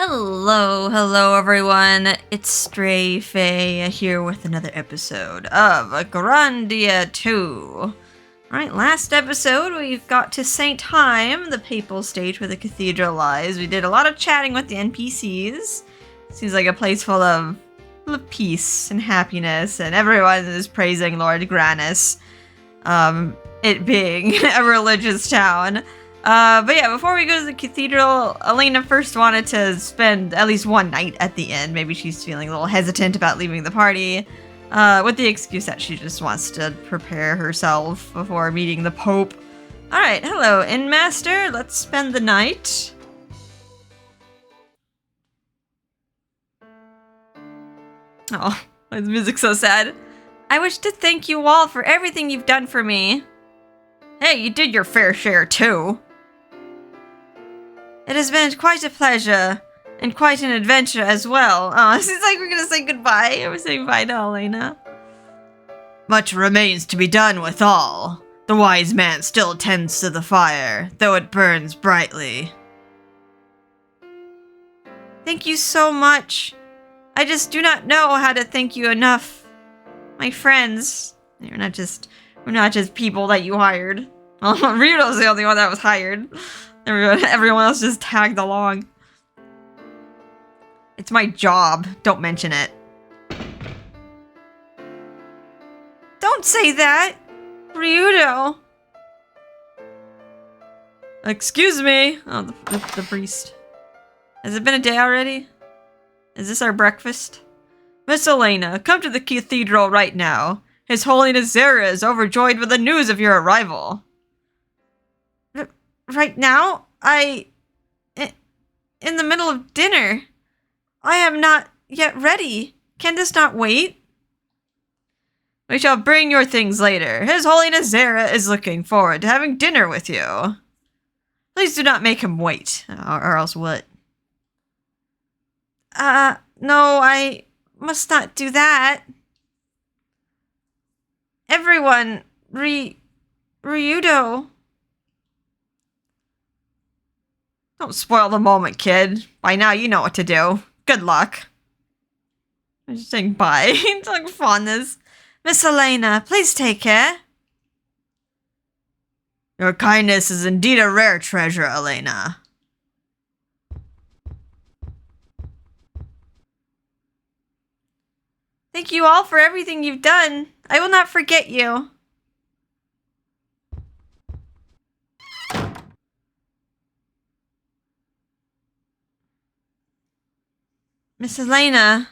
Hello everyone. It's Stray Faye here with another episode of Grandia 2. Alright, last episode we got to St. Heim, the papal stage where the cathedral lies. We did a lot of chatting with the NPCs. Seems like a place full of peace and happiness, and everyone is praising Lord Granus. It being a religious town. But yeah, before we go to the cathedral, Elena first wanted to spend at least one night at the inn. Maybe she's feeling a little hesitant about leaving the party, with the excuse that she just wants to prepare herself before meeting the Pope. Alright, hello, Inn Master. Let's spend the night. Oh, why is the music so sad? I wish to thank you all for everything you've done for me. Hey, you did your fair share too. It has been quite a pleasure, and quite an adventure as well. Oh, it seems like we're gonna say goodbye. We're saying bye to Elena. Much remains to be done with all. The wise man still tends to the fire, though it burns brightly. Thank you so much. I just do not know how to thank you enough. My friends. We're not just people that you hired. Well, Ryudo's the only one that was hired. Everyone else just tagged along. It's my job. Don't mention it. Don't say that! Ryudo! Excuse me! Oh, the priest. Has it been a day already? Is this our breakfast? Miss Elena, come to the cathedral right now. His Holiness Zera is overjoyed with the news of your arrival. Right now? In the middle of dinner. I am not yet ready. Can this not wait? We shall bring your things later. His Holiness Zera is looking forward to having dinner with you. Please do not make him wait. Or else what? No, I must not do that. Everyone, Ryudo. Don't spoil the moment, kid. By now you know what to do. Good luck. I'm just saying bye. It's like fondness. Miss Elena, please take care. Your kindness is indeed a rare treasure, Elena. Thank you all for everything you've done. I will not forget you. Miss Elena,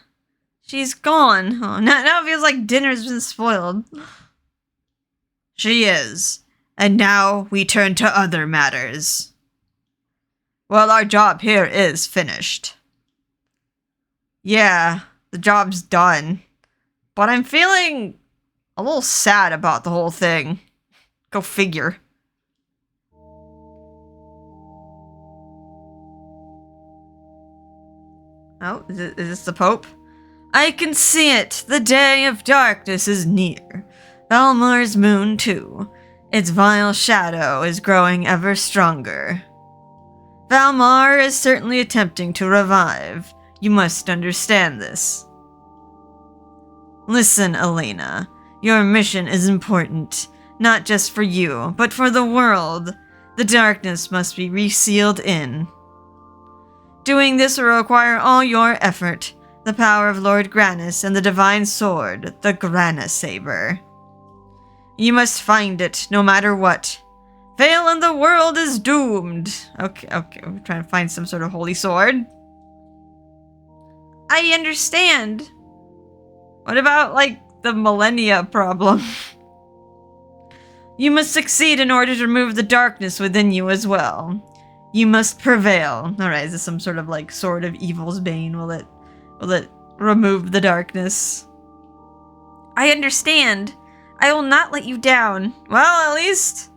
she's gone. Oh, now it feels like dinner's been spoiled. She is. And now we turn to other matters. Well, our job here is finished. Yeah, the job's done. But I'm feeling a little sad about the whole thing. Go figure. Oh, is this the Pope? I can see it. The day of darkness is near. Valmar's moon, too. Its vile shadow is growing ever stronger. Valmar is certainly attempting to revive. You must understand this. Listen, Elena. Your mission is important. Not just for you, but for the world. The darkness must be resealed in. Doing this will require all your effort, the power of Lord Granus and the divine sword, the Grana Saber. You must find it, no matter what. Fail and the world is doomed. Okay, we're trying to find some sort of holy sword. I understand. What about, like, the millennia problem? You must succeed in order to remove the darkness within you as well. You must prevail. Alright, is this some sort of, like, sword of evil's bane? Will it remove the darkness? I understand. I will not let you down. Well, at least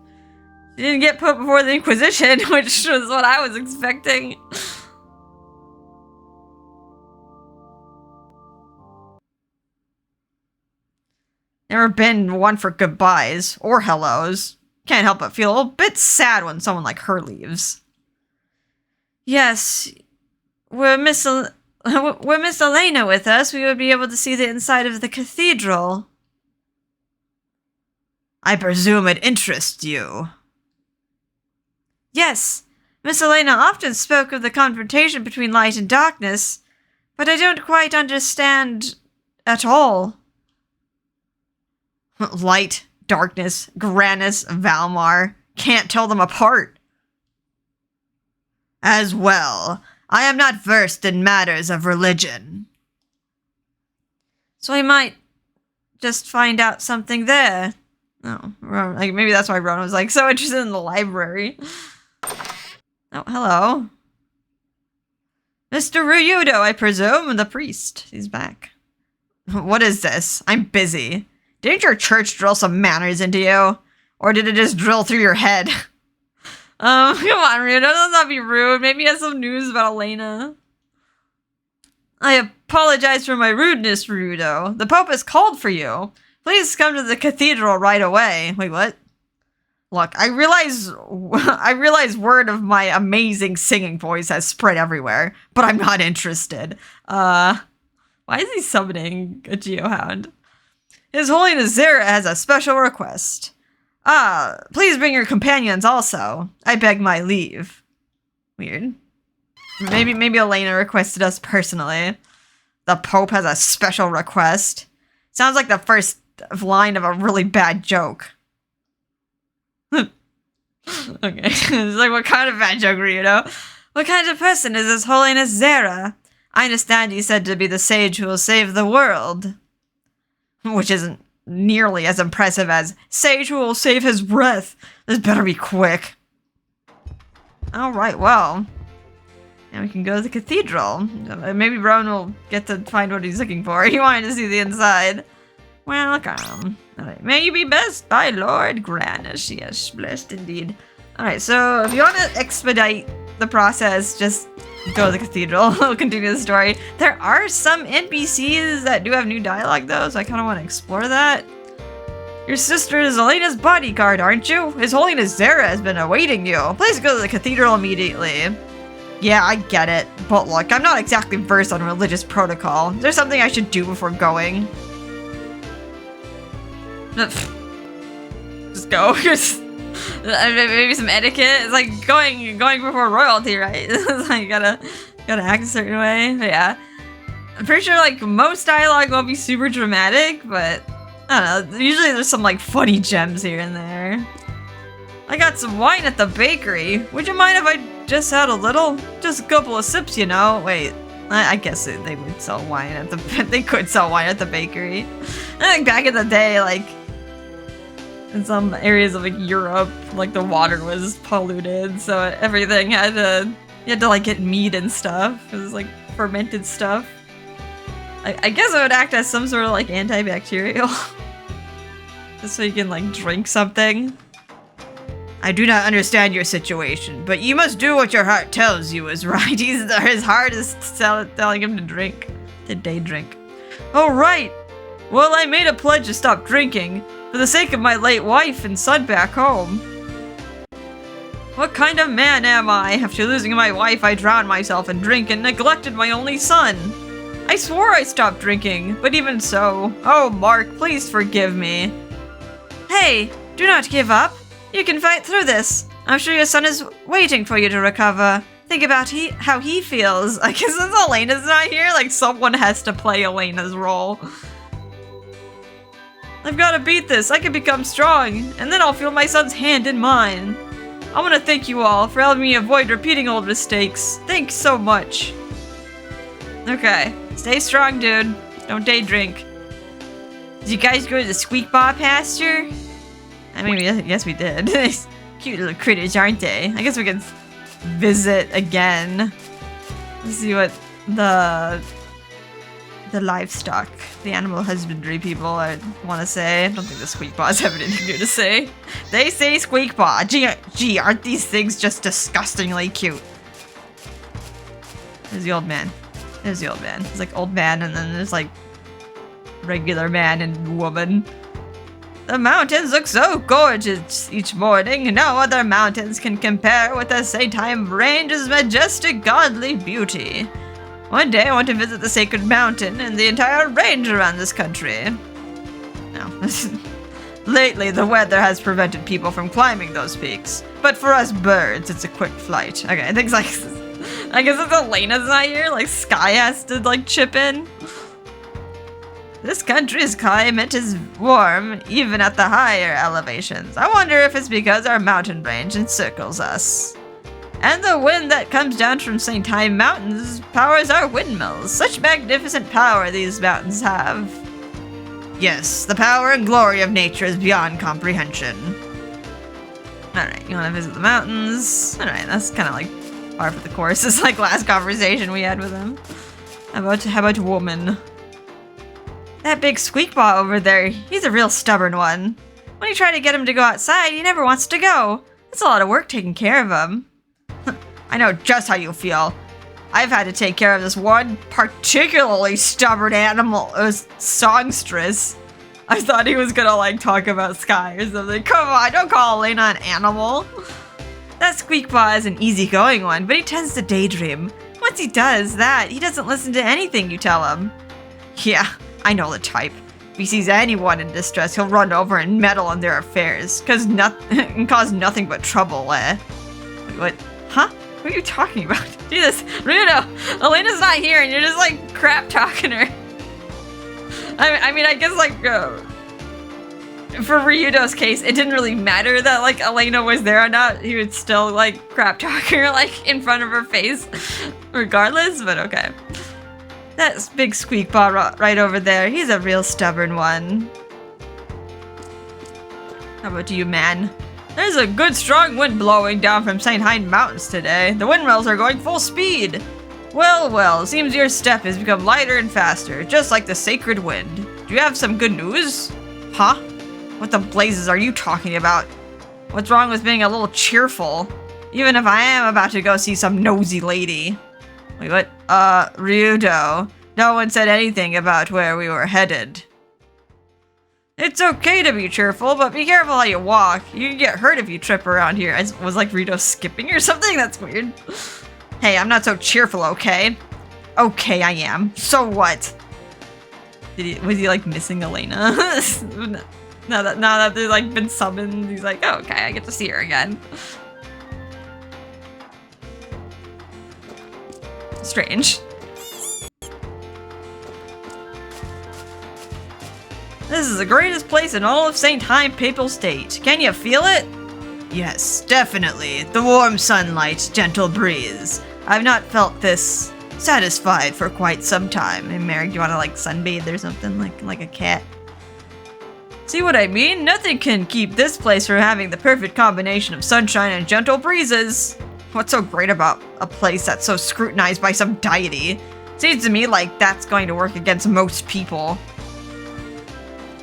you didn't get put before the Inquisition, which was what I was expecting. Never been one for goodbyes or hellos. Can't help but feel a little bit sad when someone like her leaves. Yes, were Miss Elena with us, we would be able to see the inside of the cathedral. I presume it interests you. Yes, Miss Elena often spoke of the confrontation between light and darkness, but I don't quite understand at all. Light, darkness, Granis, Valmar. Can't tell them apart. As well, I am not versed in matters of religion. So I might just find out something there. Oh, like maybe that's why Ron was like so interested in the library. Oh, hello. Mr. Ryudo, I presume, the priest. He's back. What is this? I'm busy. Didn't your church drill some manners into you? Or did it just drill through your head? Come on, Ryudo, let's not be rude. Maybe he has some news about Elena. I apologize for my rudeness, Ryudo. The Pope has called for you. Please come to the cathedral right away. Wait, what? Look, I realize word of my amazing singing voice has spread everywhere, but I'm not interested. Why is he summoning a Geohound? His Holiness Zera has a special request. Please bring your companions also. I beg my leave. Weird. Maybe Elena requested us personally. The Pope has a special request. Sounds like the first line of a really bad joke. Okay. It's like, what kind of bad joke, Ryudo? What kind of person is His Holiness Zera? I understand he's said to be the sage who will save the world. Which isn't nearly as impressive as sage who will save his breath. This better be quick. Alright, well. Now we can go to the cathedral. Maybe Rowan will get to find what he's looking for. He wanted to see the inside. Welcome. Alright, may you be blessed by Lord Granis. Yes, blessed indeed. Alright, so if you want to expedite the process, just go to the cathedral. We'll continue the story. There are some NPCs that do have new dialogue though, so I kind of want to explore that. Your sister is Elena's bodyguard, aren't you? His Holiness Zera has been awaiting you. Please go to the cathedral immediately. Yeah, I get it. But look, I'm not exactly versed on religious protocol. Is there something I should do before going? Just go. Maybe some etiquette. It's like going before royalty, right? It's like gotta act a certain way. But yeah, I'm pretty sure like most dialogue won't be super dramatic, but I don't know. Usually there's some like funny gems here and there. I got some wine at the bakery. Would you mind if I just had a little? Just a couple of sips, you know. Wait. I guess they would sell wine at the they could sell wine at the bakery. I think back in the day, like in some areas of like Europe, like the water was polluted, so everything you had to like get meat and stuff. It was like fermented stuff. I guess it would act as some sort of like antibacterial, just so you can like drink something. I do not understand your situation, but you must do what your heart tells you is right. His heart is telling him to drink, to day drink. Oh right. Well, I made a pledge to stop drinking. For the sake of my late wife and son back home. What kind of man am I? After losing my wife, I drowned myself in drink and neglected my only son. I swore I stopped drinking, but even so. Oh, Mark, please forgive me. Hey, do not give up. You can fight through this. I'm sure your son is waiting for you to recover. Think about how he feels. I guess since Elena's not here, like someone has to play Elena's role. I've got to beat this. I can become strong, and then I'll feel my son's hand in mine. I want to thank you all for helping me avoid repeating old mistakes. Thanks so much. Okay, stay strong, dude. Don't day drink. Did you guys go to the squeak ball pasture? I mean, yes, we did. Cute little critters, aren't they? I guess we can visit again. Let's see what the livestock, the animal husbandry people I want to say. I don't think the squeak paws have anything new to say. They say squeak paw. Gee, aren't these things just disgustingly cute? There's the old man. There's the old man. There's like old man and then there's like regular man and woman. The mountains look so gorgeous each morning. No other mountains can compare with the St. Range's majestic godly beauty. One day I want to visit the sacred mountain and the entire range around this country. No. Lately, the weather has prevented people from climbing those peaks. But for us birds, it's a quick flight. Okay, I think it's like... I guess if Elena's not here, like, Sky has to, like, chip in. This country's climate is warm, even at the higher elevations. I wonder if it's because our mountain range encircles us. And the wind that comes down from St. Time Mountains powers our windmills. Such magnificent power these mountains have. Yes, the power and glory of nature is beyond comprehension. Alright, you want to visit the mountains? Alright, that's kind of like par for the course. It's like last conversation we had with him. How about woman? That big squeakball over there, he's a real stubborn one. When you try to get him to go outside, he never wants to go. It's a lot of work taking care of him. I know just how you feel. I've had to take care of this one particularly stubborn animal, songstress. I thought he was gonna like talk about Sky or something. Come on, don't call Elena an animal. That Squeakpaw is an easygoing one, but he tends to daydream. Once he does that, he doesn't listen to anything you tell him. Yeah, I know the type. If he sees anyone in distress, he'll run over and meddle in their affairs, and cause nothing but trouble, Wait, what? Huh? What are you talking about? Jesus, Ryudo, Elena's not here and you're just like crap talking her. I mean, I guess like for Ryudo's case, it didn't really matter that like Elena was there or not. He would still like crap talk her like in front of her face regardless, but okay. That big Squeakpaw right over there, he's a real stubborn one. How about you, man? There's a good strong wind blowing down from St. Hein Mountains today. The windmills are going full speed. Well, well, seems your step has become lighter and faster, just like the sacred wind. Do you have some good news? Huh? What the blazes are you talking about? What's wrong with being a little cheerful? Even if I am about to go see some nosy lady. Wait, what? Ryudo. No one said anything about where we were headed. It's okay to be cheerful, but be careful how you walk. You can get hurt if you trip around here. Was like Ryudo skipping or something? That's weird. Hey, I'm not so cheerful, okay? Okay, I am. So what? Was he like missing Elena? now that they've like been summoned, he's like, oh, okay, I get to see her again. Strange. This is the greatest place in all of St. Hein Papal State. Can you feel it? Yes, definitely. The warm sunlight, gentle breeze. I've not felt this satisfied for quite some time. Hey, Mary, do you want to like sunbathe or something like a cat? See what I mean? Nothing can keep this place from having the perfect combination of sunshine and gentle breezes. What's so great about a place that's so scrutinized by some deity? Seems to me like that's going to work against most people.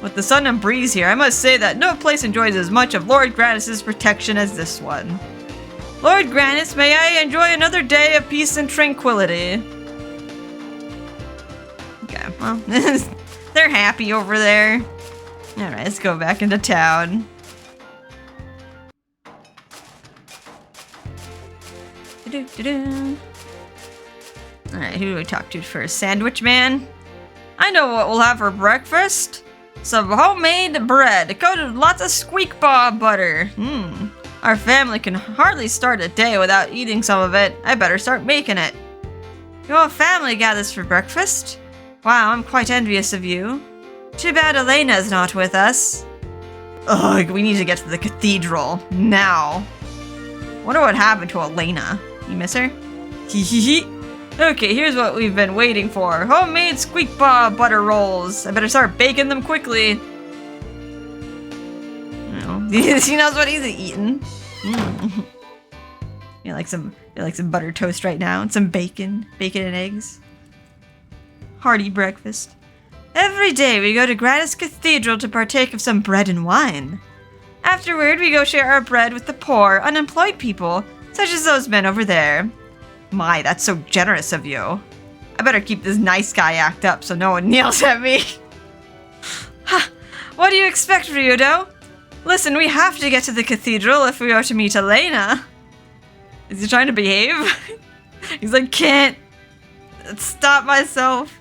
With the sun and breeze here, I must say that no place enjoys as much of Lord Granis' protection as this one. Lord Granis, may I enjoy another day of peace and tranquility. Okay, well, they're happy over there. Alright, let's go back into town. Alright, who do we talk to first? Sandwich Man? I know what we'll have for breakfast. Some homemade bread, coated with lots of Squeakpaw butter. Our family can hardly start a day without eating some of it. I better start making it. Your whole family gathers for breakfast? Wow, I'm quite envious of you. Too bad Elena's not with us. Ugh, we need to get to the cathedral. Now. Wonder what happened to Elena. You miss her? Hehehe. Okay, here's what we've been waiting for. Homemade Squeakpaw butter rolls. I better start baking them quickly. Oh, he knows what he's eating. You like some butter toast right now and some bacon and eggs. Hearty breakfast. Every day we go to Granis Cathedral to partake of some bread and wine. Afterward, we go share our bread with the poor, unemployed people, such as those men over there. My, that's so generous of you. I better keep this nice guy act up so no one yells at me. Ha! What do you expect, Ryudo? Listen, we have to get to the cathedral if we are to meet Elena. Is he trying to behave? He's like, can't. stop myself.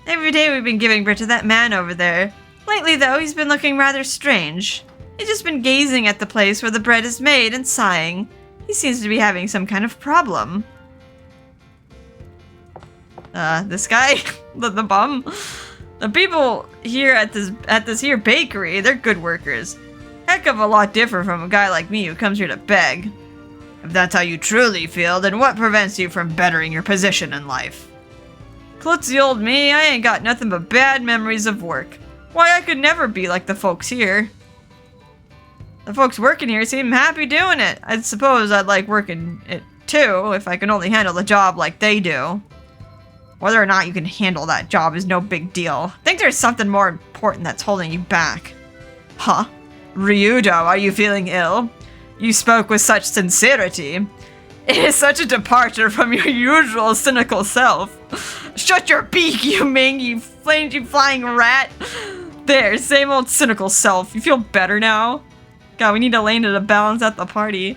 Every day we've been giving bread to that man over there. Lately, though, he's been looking rather strange. He's just been gazing at the place where the bread is made and sighing. He seems to be having some kind of problem. This guy? the bum? The people here at this here bakery, they're good workers. Heck of a lot different from a guy like me who comes here to beg. If that's how you truly feel, then what prevents you from bettering your position in life? Klutzy old me, I ain't got nothing but bad memories of work. Why, I could never be like the folks here. The folks working here seem happy doing it. I suppose I'd like working it too, if I can only handle the job like they do. Whether or not you can handle that job is no big deal. I think there's something more important that's holding you back. Huh? Ryudo, are you feeling ill? You spoke with such sincerity. It is such a departure from your usual cynical self. Shut your beak, you mangy, flangy flying rat. There, same old cynical self. You feel better now? God, we need Elena to balance out the party.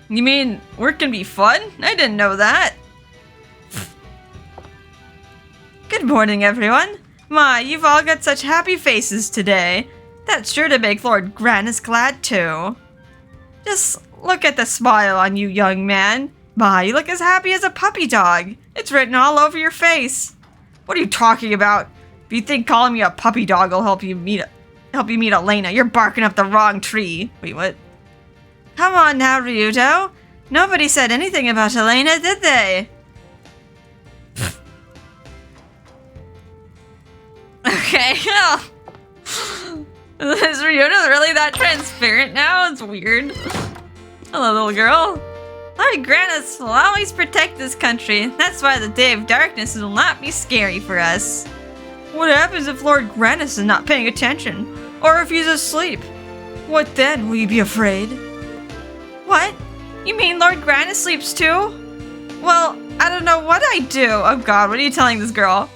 You mean work can be fun? I didn't know that. Good morning, everyone. My, you've all got such happy faces today. That's sure to make Lord Grannis glad, too. Just look at the smile on you, young man. My, you look as happy as a puppy dog. It's written all over your face. What are you talking about? If you think calling me a puppy dog will help you meet Elena, you're barking up the wrong tree. Wait, what? Come on now, Ryudo. Nobody said anything about Elena, did they? Okay, is Ryudo really that transparent now? It's weird. Hello, little girl. Lord Grannis will always protect this country. That's why the day of darkness will not be scary for us. What happens if Lord Grannis is not paying attention? Or if he's asleep? What then? Will you be afraid? What? You mean Lord Grannis sleeps too? Well, I don't know what I'd do. Oh god, what are you telling this girl?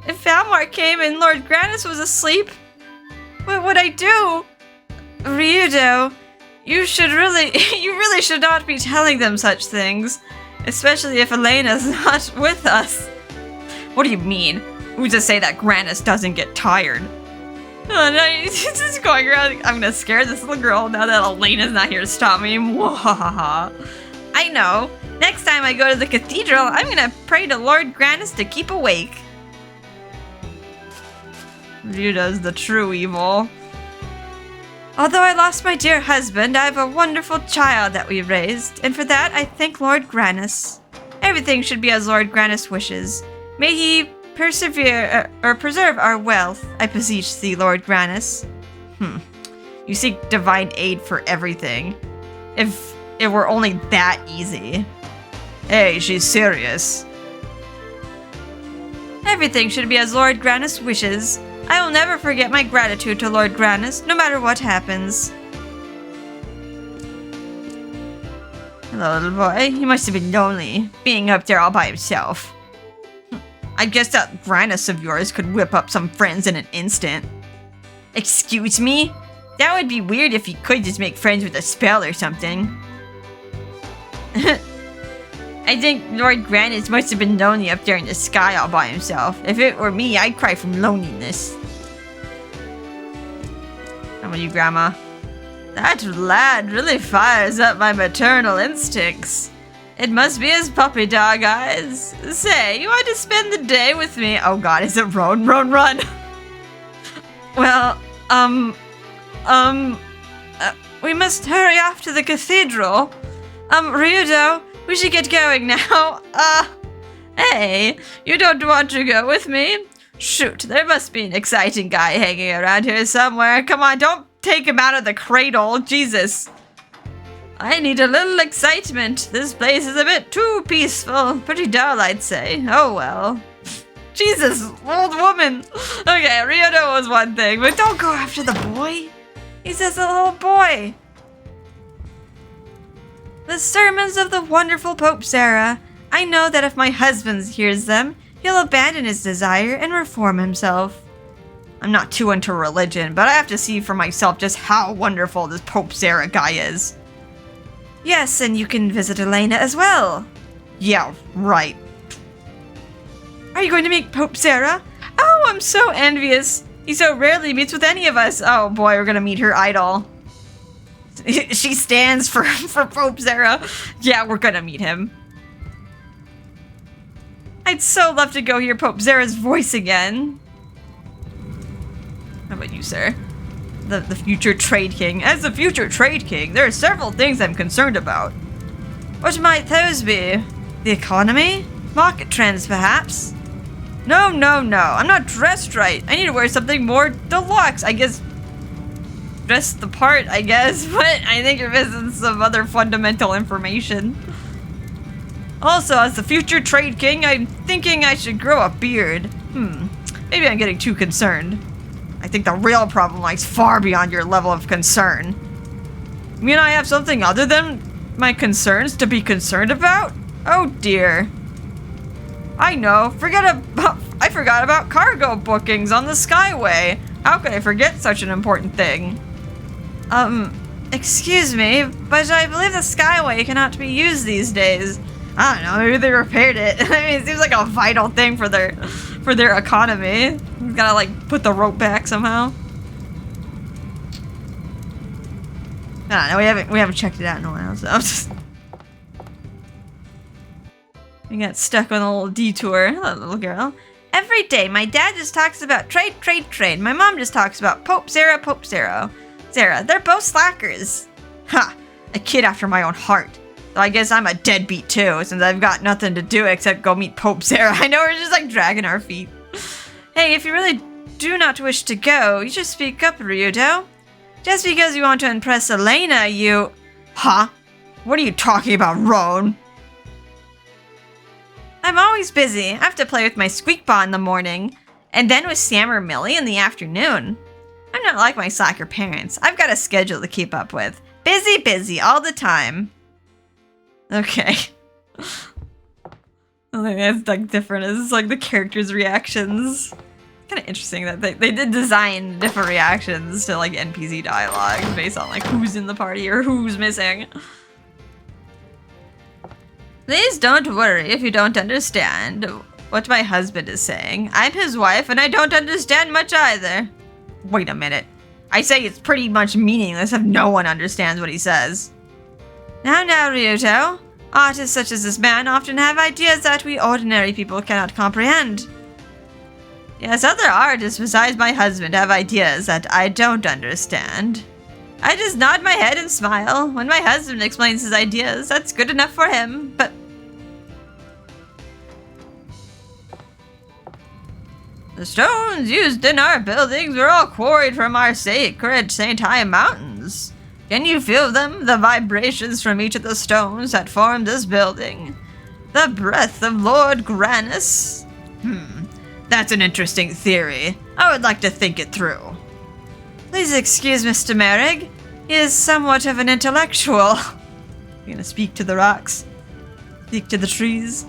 If Valmar came and Lord Grannis was asleep, what would I do? Ryudo, you really should not be telling them such things. Especially if Elena's not with us. What do you mean? Who's to say that Grannis doesn't get tired? Oh no, he's just going around. I'm gonna scare this little girl now that Elena's not here to stop me. Mwahaha. I know. Next time I go to the cathedral, I'm gonna pray to Lord Grannis to keep awake. Ryudo's the true evil. Although I lost my dear husband, I have a wonderful child that we raised, and for that I thank Lord Grannis. Everything should be as Lord Grannis wishes. May he preserve our wealth, I beseech thee, Lord Grannis. You seek divine aid for everything. If it were only that easy. Hey, she's serious. Everything should be as Lord Grannis wishes. I will never forget my gratitude to Lord Grannis, no matter what happens. Hello, little boy. He must have been lonely, being up there all by himself. I guess that Grannis of yours could whip up some friends in an instant. Excuse me? That would be weird if he could just make friends with a spell or something. I think Lord Grannis must have been lonely up there in the sky all by himself. If it were me, I'd cry from loneliness. How about you, Grandma? That lad really fires up my maternal instincts. It must be his puppy dog eyes. Say, you want to spend the day with me? Oh god, is it run? Well, we must hurry off to the cathedral. Ryudo, we should get going now. Hey, you don't want to go with me? Shoot, there must be an exciting guy hanging around here somewhere. Come on, don't take him out of the cradle, Jesus. I need a little excitement. This place is a bit too peaceful. Pretty dull, I'd say. Oh well. Jesus, old woman. Okay, Ryudo was one thing, but don't go after the boy. He's just a little boy. The sermons of the wonderful Pope Sarah. I know that if my husband hears them, he'll abandon his desire and reform himself. I'm not too into religion, but I have to see for myself just how wonderful this Pope Sarah guy is. Yes, and you can visit Elena as well. Yeah, right. Are you going to meet Pope Sarah? Oh, I'm so envious. He so rarely meets with any of us. Oh boy, we're gonna meet her idol. She stands for Pope Sarah. Yeah, we're gonna meet him. I'd so love to go hear Pope Sarah's voice again. How about you, sir? The future trade king. As the future trade king, there are several things I'm concerned about. What might those be? The economy? Market trends, perhaps? No. I'm not dressed right. I need to wear something more deluxe. I guess dress the part, I guess, but I think you're missing some other fundamental information. Also, as the future trade king, I'm thinking I should grow a beard. Maybe I'm getting too concerned. I think the real problem lies far beyond your level of concern. You mean I have something other than my concerns to be concerned about? Oh dear. I know. I forgot about cargo bookings on the Skyway. How could I forget such an important thing? Excuse me, but I believe the Skyway cannot be used these days. I don't know, maybe they repaired it. I mean, it seems like a vital thing for their economy. We've gotta like put the rope back somehow. I don't know, we haven't checked it out in a while, so I'm just we got stuck on a little detour. Hello, little girl. Every day, my dad just talks about trade. My mom just talks about Pope Sarah. Sarah, they're both slackers. Ha! A kid after my own heart. So I guess I'm a deadbeat too, since I've got nothing to do except go meet Pope Sarah. I know we're just like dragging our feet. Hey, if you really do not wish to go, you should speak up, Ryudo. Just because you want to impress Elena, you... Huh? What are you talking about, Roan? I'm always busy. I have to play with my squeakball in the morning, and then with Sam or Millie in the afternoon. I'm not like my soccer parents. I've got a schedule to keep up with. Busy, all the time. Okay. I think that's like different. It's like the characters' reactions. Kind of interesting that they did design different reactions to like NPC dialogue based on like who's in the party or who's missing. Please don't worry if you don't understand what my husband is saying. I'm his wife and I don't understand much either. Wait a minute. I say it's pretty much meaningless if no one understands what he says. Now, Ryudo. Artists such as this man often have ideas that we ordinary people cannot comprehend. Yes, other artists besides my husband have ideas that I don't understand. I just nod my head and smile. When my husband explains his ideas, that's good enough for him, but... The stones used in our buildings were all quarried from our sacred St. High Mountains. Can you feel them? The vibrations from each of the stones that form this building. The breath of Lord Granus? That's an interesting theory. I would like to think it through. Please excuse Mr. Merrig. He is somewhat of an intellectual. You're gonna speak to the rocks. Speak to the trees.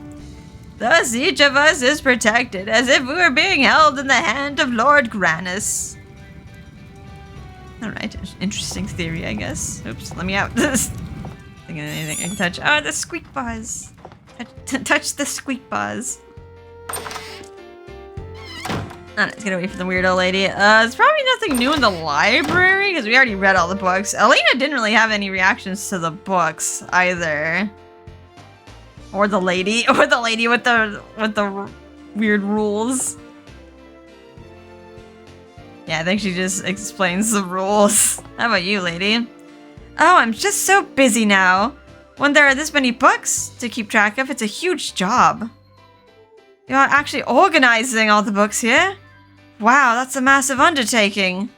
Thus each of us is protected, as if we were being held in the hand of Lord Granus. Alright, interesting theory, I guess. Oops, let me out. Think of anything I can touch. Oh, the squeak bars. Touch the squeak bars. Let's get away from the weirdo lady. It's probably nothing new in the library, because we already read all the books. Elena didn't really have any reactions to the books, either. Or the lady with the weird rules. Yeah, I think she just explains the rules. How about you, lady? Oh, I'm just so busy now. When there are this many books to keep track of, it's a huge job. You're actually organizing all the books here? Wow, that's a massive undertaking.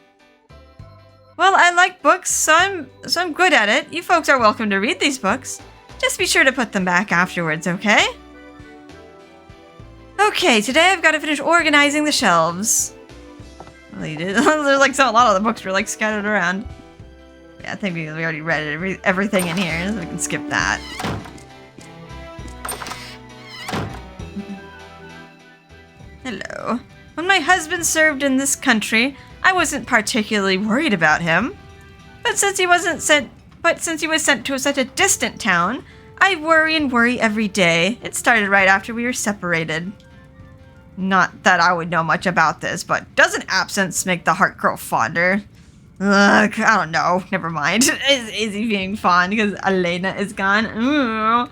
Well, I like books, so I'm good at it. You folks are welcome to read these books. Just be sure to put them back afterwards, okay? Okay, today I've got to finish organizing the shelves. Well, you did. There's like a lot of the books were like scattered around. Yeah, I think we already read everything in here, so we can skip that. Hello. When my husband served in this country, I wasn't particularly worried about him. But since he was sent to such a distant town, I worry and worry every day. It started right after we were separated. Not that I would know much about this, but doesn't absence make the heart grow fonder? Ugh, I don't know. Never mind. Is he being fond because Elena is gone? Ooh.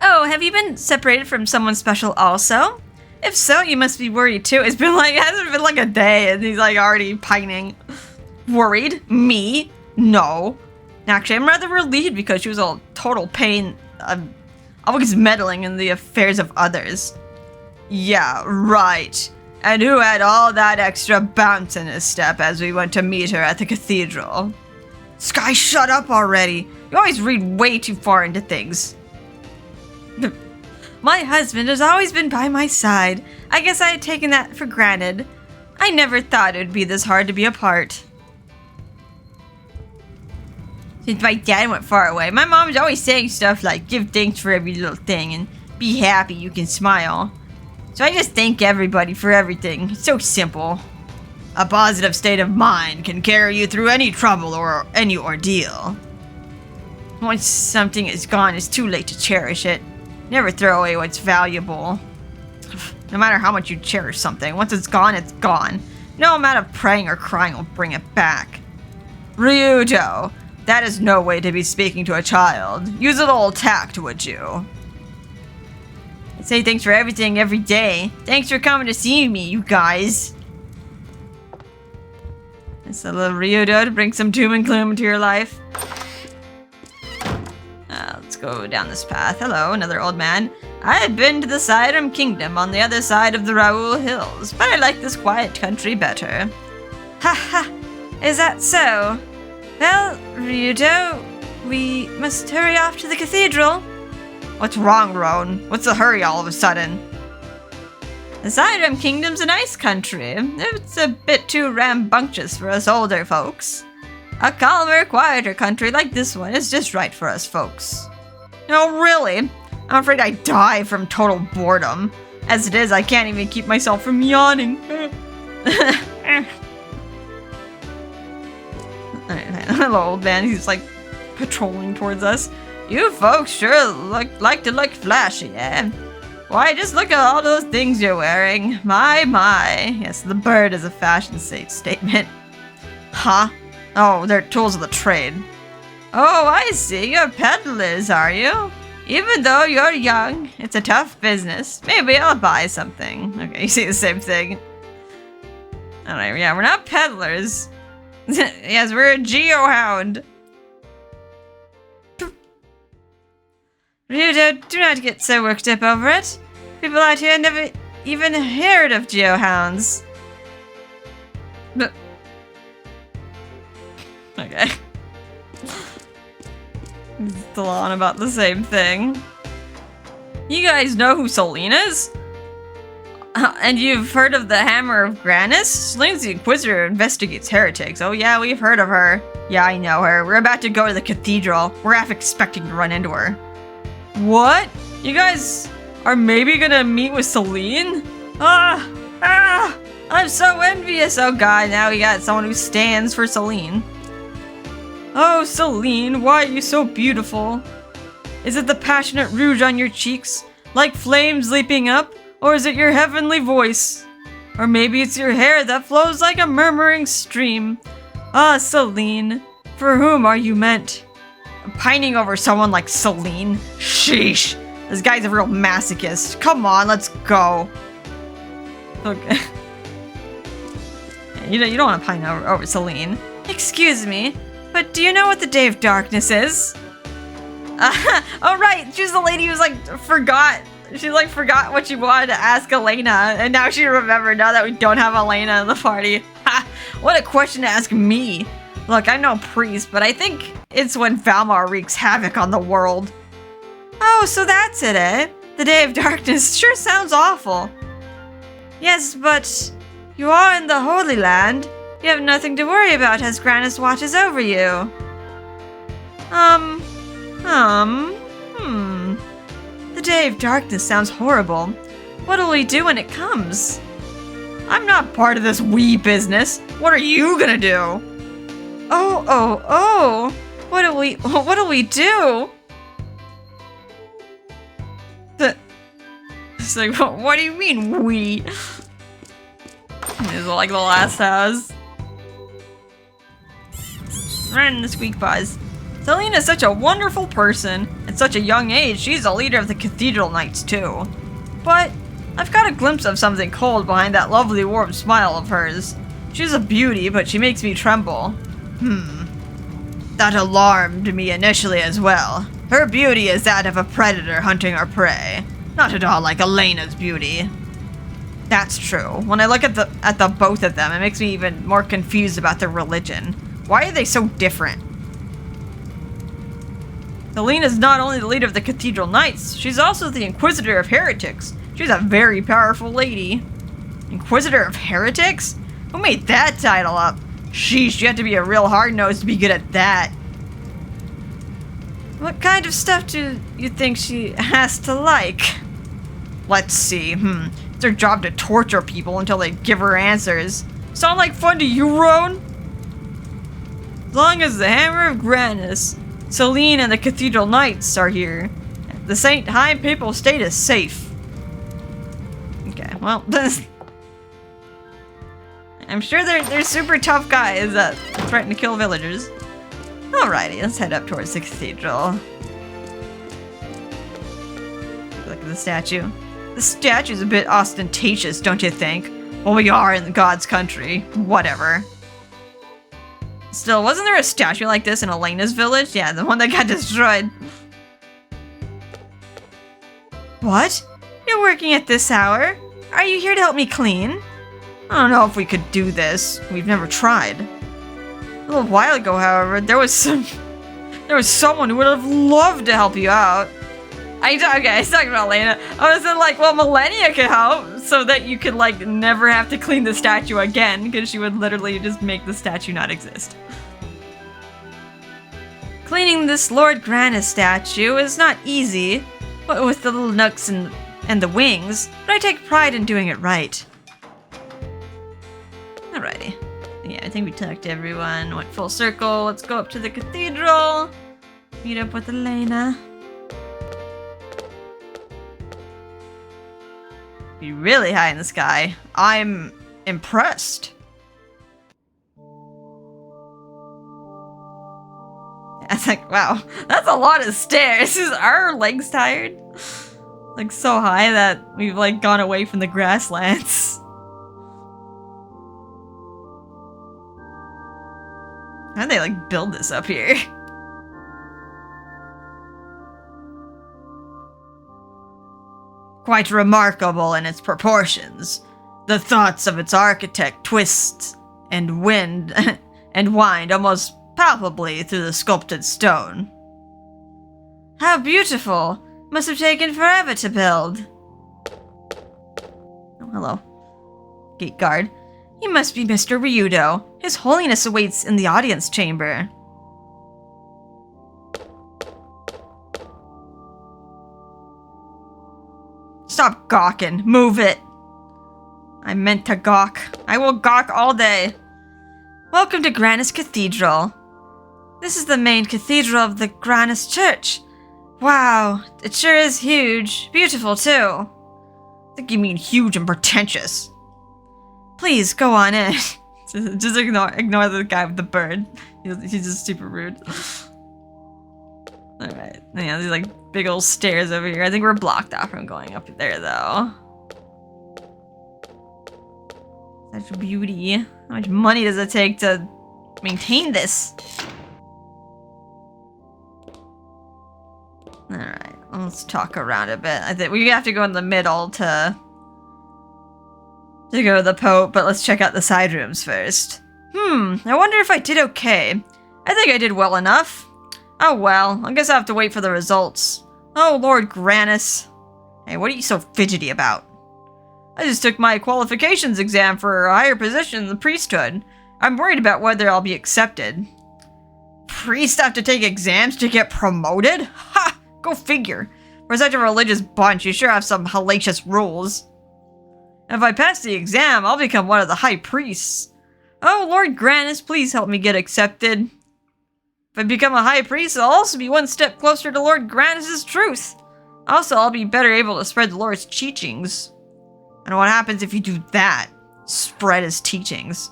Oh, have you been separated from someone special also? If so, you must be worried too. It hasn't been like a day and he's like already pining. Worried? Me? No. Actually, I'm rather relieved because she was a total pain, always meddling in the affairs of others. Yeah, right. And who had all that extra bounce in his step as we went to meet her at the cathedral? Sky, shut up already. You always read way too far into things. My husband has always been by my side. I guess I had taken that for granted. I never thought it would be this hard to be apart. Since my dad went far away, my mom was always saying stuff like, give thanks for every little thing and be happy you can smile. So I just thank everybody for everything. It's so simple. A positive state of mind can carry you through any trouble or any ordeal. Once something is gone, it's too late to cherish it. Never throw away what's valuable. No matter how much you cherish something, once it's gone, it's gone. No amount of praying or crying will bring it back. Ryudo, that is no way to be speaking to a child. Use a little tact, would you? I say thanks for everything every day. Thanks for coming to see me, you guys. It's a little Ryudo to bring some doom and gloom into your life. Let's go down this path. Hello, another old man. I had been to the Siren Kingdom on the other side of the Raoul Hills, but I like this quiet country better. Ha ha! Is that so? Well, Ryudo, we must hurry off to the cathedral. What's wrong, Roan? What's the hurry all of a sudden? The Siren Kingdom's a nice country. It's a bit too rambunctious for us older folks. A calmer, quieter country like this one is just right for us folks. No, really? I'm afraid I die from total boredom. As it is, I can't even keep myself from yawning. Hello, old man. He's like patrolling towards us. You folks sure like to look flashy, eh? Why, just look at all those things you're wearing. My. Yes, the bird is a fashion statement. Huh? Oh, they're tools of the trade. Oh, I see. You're peddlers, are you? Even though you're young, it's a tough business. Maybe I'll buy something. Okay, you see the same thing. Alright, yeah, we're not peddlers. Yes, we're a Geohound. Ryudo, do not get so worked up over it. People out here never even heard of Geohounds. But okay. Still on about the same thing. You guys know who Selene is? And you've heard of the Hammer of Granus? Selene's the Inquisitor who investigates heretics. Oh yeah, we've heard of her. Yeah, I know her. We're about to go to the cathedral. We're half expecting to run into her. What? You guys are maybe gonna meet with Selene? I'm so envious. Oh god, now we got someone who stands for Selene. Oh, Selene, why are you so beautiful? Is it the passionate rouge on your cheeks, like flames leaping up? Or is it your heavenly voice? Or maybe it's your hair that flows like a murmuring stream. Ah, Selene, for whom are you meant? Pining over someone like Selene? Sheesh, this guy's a real masochist. Come on, let's go. Okay. You don't want to pine over Selene. Excuse me, but do you know what the Day of Darkness is? Oh right, she was the lady who's like forgot. She like forgot what she wanted to ask Elena, and now she remembered now that we don't have Elena in the party. Ha! What a question to ask me. Look, I'm no priest, but I think it's when Valmar wreaks havoc on the world. Oh, so that's it, eh? The Day of Darkness sure sounds awful. Yes, but you are in the Holy Land. You have nothing to worry about as Granus watches over you. The Day of Darkness sounds horrible. What'll we do when it comes? I'm not part of this wee business. What are you gonna do? Oh. What What do we do? It's like, what do you mean, we? It's like the last house. Right in the squeak paws. Elena's such a wonderful person. At such a young age, she's a leader of the cathedral knights too. But I've got a glimpse of something cold behind that lovely warm smile of hers. She's a beauty, but she makes me tremble. That alarmed me initially as well. Her beauty is that of a predator hunting her prey. Not at all like Elena's beauty. That's true. When I look at the both of them, it makes me even more confused about their religion. Why are they so different? Elena's not only the leader of the Cathedral Knights, she's also the Inquisitor of Heretics. She's a very powerful lady. Inquisitor of Heretics? Who made that title up? Sheesh, you have to be a real hard-nosed to be good at that. What kind of stuff do you think she has to like? Let's see, It's her job to torture people until they give her answers. Sound like fun to you, Roan? As long as the Hammer of Grandness, Celine and the Cathedral Knights are here, the St. High Papal State is safe. Okay, well, I'm sure they're super tough guys that threaten to kill villagers. Alrighty, let's head up towards the cathedral. Look at the statue. The statue's a bit ostentatious, don't you think? Well, we are in God's country. Whatever. Still, wasn't there a statue like this in Elena's village? Yeah, the one that got destroyed. What? You're working at this hour? Are you here to help me clean? I don't know if we could do this. We've never tried. A little while ago, however, there was someone who would have loved to help you out. I was talking about Elena. I was like, well, Millennia could help so that you could, like, never have to clean the statue again, because she would literally just make the statue not exist. Cleaning this Lord Grannis statue is not easy, but with the little nooks and the wings, but I take pride in doing it right. Alrighty. Yeah, I think we talked to everyone, went full circle. Let's go up to the cathedral, meet up with Elena. Be really high in the sky. I'm impressed. I was like, wow, that's a lot of stairs. Are our legs tired? Like so high that we've like gone away from the grasslands. How'd they like build this up here? Quite remarkable in its proportions. The thoughts of its architect twist and wind and wind almost palpably through the sculpted stone. How beautiful! Must have taken forever to build. Oh, hello. Gate guard. You must be Mr. Ryudo. His Holiness awaits in the audience chamber. Stop gawking. Move it. I meant to gawk. I will gawk all day. Welcome to Grannis Cathedral. This is the main cathedral of the Grannis Church. Wow, it sure is huge. Beautiful, too. I think you mean huge and pretentious. Please, go on in. Just ignore the guy with the bird. He's just super rude. Alright, yeah, there's like big old stairs over here. I think we're blocked off from going up there, though. Such beauty. How much money does it take to maintain this? Alright, let's talk around a bit. I think we have to go in the middle to go to the Pope, but let's check out the side rooms first. I wonder if I did okay. I think I did well enough. Oh well, I guess I'll have to wait for the results. Oh, Lord Grannis. Hey, what are you so fidgety about? I just took my qualifications exam for a higher position in the priesthood. I'm worried about whether I'll be accepted. Priests have to take exams to get promoted? Ha! Go figure. For such a religious bunch, you sure have some hellacious rules. If I pass the exam, I'll become one of the high priests. Oh, Lord Grannis, please help me get accepted. If I become a high priest, I'll also be one step closer to Lord Grannis' truth. Also, I'll be better able to spread the Lord's teachings. And what happens if you do that? Spread his teachings.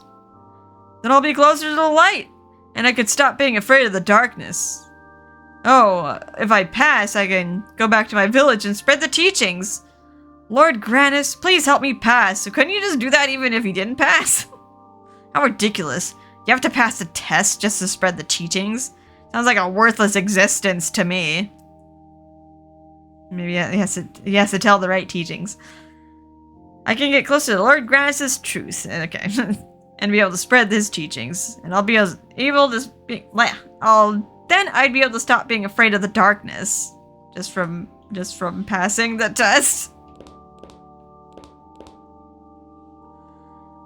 Then I'll be closer to the light, and I could stop being afraid of the darkness. Oh, if I pass, I can go back to my village and spread the teachings. Lord Grannis, please help me pass. So couldn't you just do that even if you didn't pass? How ridiculous. You have to pass the test just to spread the teachings? Sounds like a worthless existence to me. Maybe he has to tell the right teachings. I can get closer to Lord Grannis' truth. Okay. And be able to spread his teachings. And I'll be able to then I'd be able to stop being afraid of the darkness. Just from passing the test.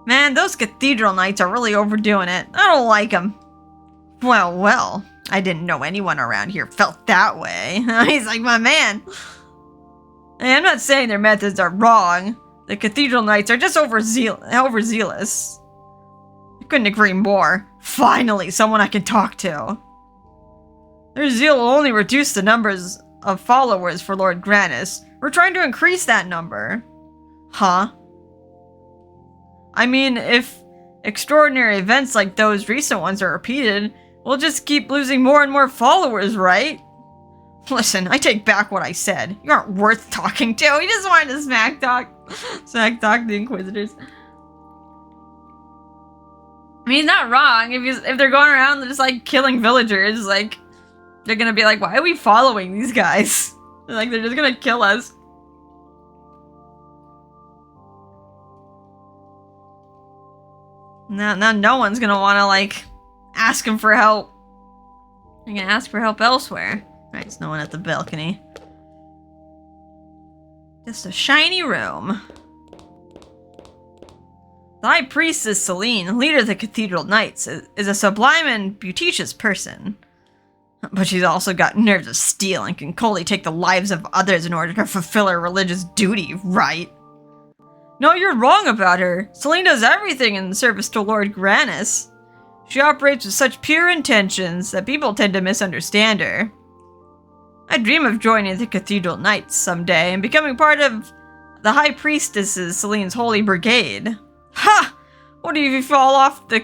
Man, those cathedral knights are really overdoing it. I don't like them. Well, I didn't know anyone around here felt that way. He's like my man. Hey, I'm not saying their methods are wrong. The cathedral knights are just overzealous. I couldn't agree more. Finally, someone I can talk to. Their zeal will only reduce the numbers of followers for Lord Grannis. We're trying to increase that number. Huh? I mean, if extraordinary events like those recent ones are repeated, we'll just keep losing more and more followers, right? Listen, I take back what I said. You aren't worth talking to. He just wanted to smack talk the Inquisitors. I mean, he's not wrong. If they're going around just like killing villagers, like they're gonna be like, why are we following these guys? Like they're just gonna kill us. Now no one's gonna wanna like ask him for help. They're gonna ask for help elsewhere. Right, there's no one at the balcony. Just a shiny room. The High Priestess Celine, leader of the Cathedral Knights, is a sublime and beauteous person. But she's also got nerves of steel and can coldly take the lives of others in order to fulfill her religious duty, right? No, you're wrong about her. Celine does everything in service to Lord Grannis. She operates with such pure intentions that people tend to misunderstand her. I dream of joining the Cathedral Knights someday and becoming part of the High Priestess's Celine's Holy Brigade. Ha! What do you fall off the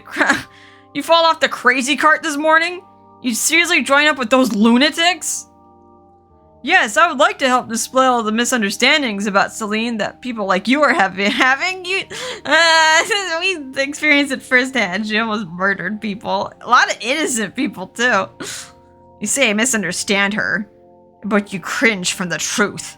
crazy cart this morning? You seriously join up with those lunatics? Yes, I would like to help dispel the misunderstandings about Celine that people like you are having. We experienced it firsthand. She almost murdered people. A lot of innocent people, too. You say I misunderstand her, but you cringe from the truth.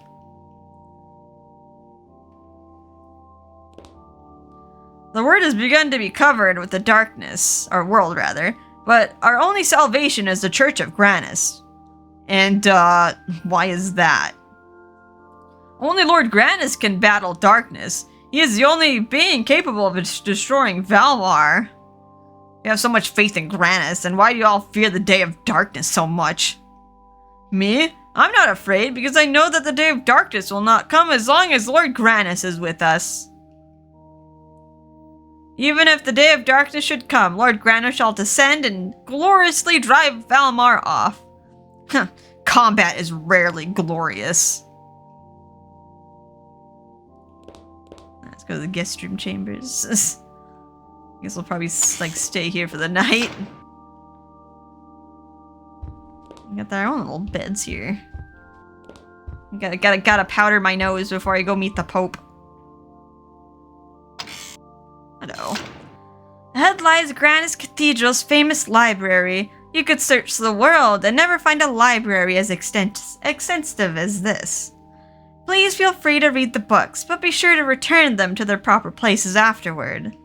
The word has begun to be covered with the darkness, or world rather, but our only salvation is the Church of Grannis. And, why is that? Only Lord Grannis can battle darkness. He is the only being capable of destroying Valmar. You have so much faith in Grannis, and why do you all fear the day of darkness so much? Me? I'm not afraid, because I know that the day of darkness will not come as long as Lord Grannis is with us. Even if the day of darkness should come, Lord Grannis shall descend and gloriously drive Valmar off. Combat is rarely glorious. Let's go to the guest room chambers. I guess we'll probably like stay here for the night. We got our own little beds here. Gotta powder my nose before I go meet the Pope. Hello. Ahead lies Grannis Cathedral's famous library. You could search the world and never find a library as extensive as this. Please feel free to read the books, but be sure to return them to their proper places afterward.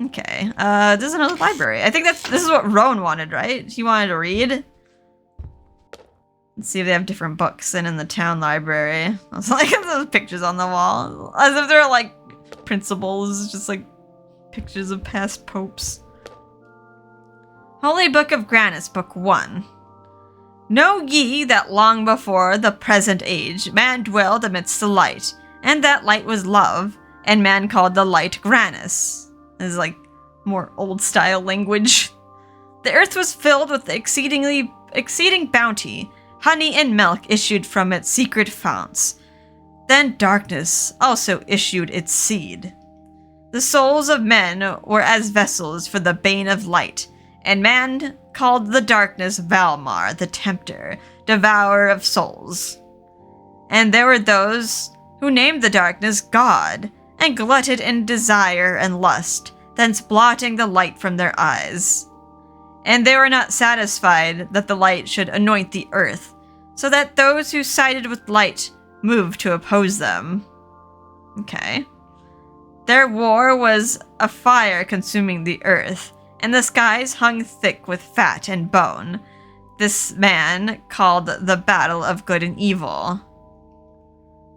Okay, there's another library. I think this is what Rowan wanted, right? He wanted to read. Let's see if they have different books than in the town library. I was like, those pictures on the wall. As if they're like principles, just like pictures of past popes. Holy Book of Grannis, Book 1. Know ye that long before the present age, man dwelled amidst the light, and that light was love, and man called the light Grannis. This is like more old-style language. The earth was filled with exceeding bounty. Honey and milk issued from its secret founts. Then darkness also issued its seed. The souls of men were as vessels for the bane of light, and man called the darkness Valmar, the tempter, devourer of souls. And there were those who named the darkness God, and glutted in desire and lust, thence blotting the light from their eyes. And they were not satisfied that the light should anoint the earth, so that those who sided with light moved to oppose them. Okay. Their war was a fire consuming the earth, and the skies hung thick with fat and bone. This man called the battle of good and evil.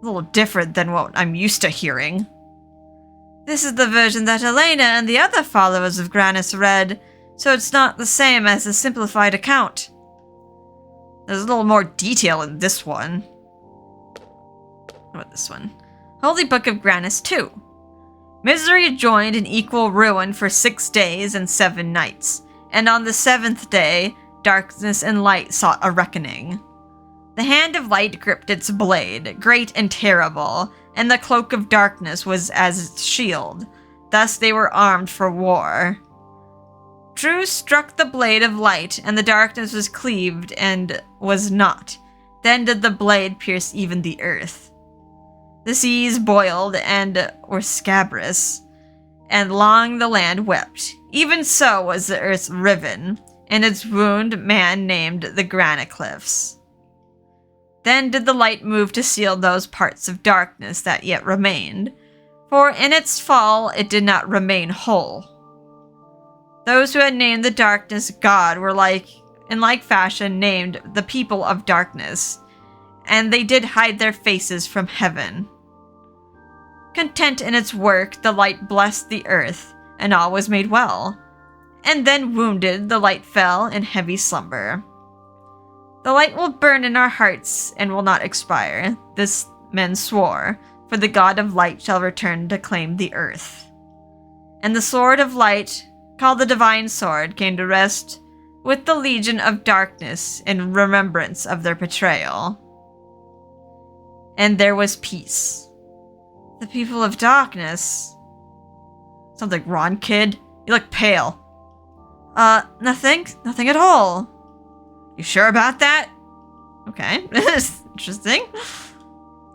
A little different than what I'm used to hearing. This is the version that Elena and the other followers of Grannis read, so it's not the same as the simplified account. There's a little more detail in this one. What about this one? Holy Book of Grannis 2. Misery joined in equal ruin for 6 days and 7 nights, and on the 7th day, darkness and light sought a reckoning. The hand of light gripped its blade, great and terrible, and the cloak of darkness was as its shield. Thus they were armed for war. Drew struck the blade of light, and the darkness was cleaved and was not. Then did the blade pierce even the earth. The seas boiled and were scabrous, and long the land wept. Even so was the earth riven, and its wound man named the granite cliffs. Then did the light move to seal those parts of darkness that yet remained, for in its fall it did not remain whole. Those who had named the darkness God were in like fashion named the people of darkness, and they did hide their faces from heaven. Content in its work, the light blessed the earth, and all was made well. And then wounded, the light fell in heavy slumber. The light will burn in our hearts and will not expire. This men swore, for the God of light shall return to claim the earth. And the sword of light, called the divine sword, came to rest with the legion of darkness in remembrance of their betrayal. And there was peace. The people of darkness. Something wrong, kid? You look pale. Nothing at all. You sure about that? Okay, interesting.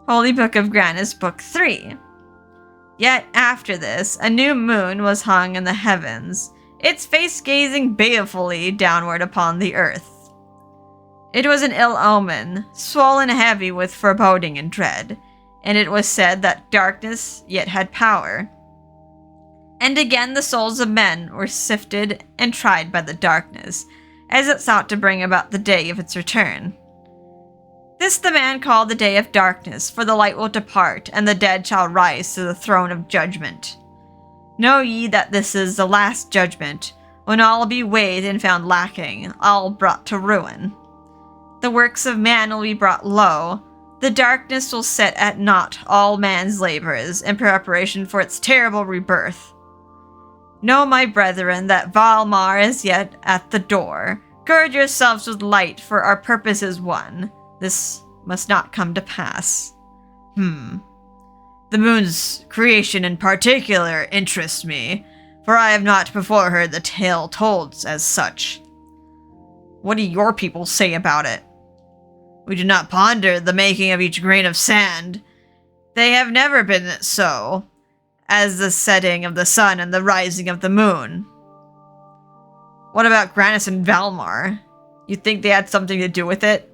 Holy Book of Grannis, Book 3. Yet after this, a new moon was hung in the heavens, its face gazing balefully downward upon the earth. It was an ill omen, swollen heavy with foreboding and dread, and it was said that darkness yet had power. And again the souls of men were sifted and tried by the darkness, as it sought to bring about the day of its return. This the man called the day of darkness, for the light will depart, and the dead shall rise to the throne of judgment. Know ye that this is the last judgment, when all will be weighed and found lacking, all brought to ruin. The works of man will be brought low, the darkness will set at naught all man's labors in preparation for its terrible rebirth. Know, my brethren, that Valmar is yet at the door. Gird yourselves with light, for our purpose is one. This must not come to pass. The moon's creation in particular interests me, for I have not before heard the tale told as such. What do your people say about it? We do not ponder the making of each grain of sand. They have never been so, as the setting of the sun and the rising of the moon. What about Grannis and Valmar? You think they had something to do with it?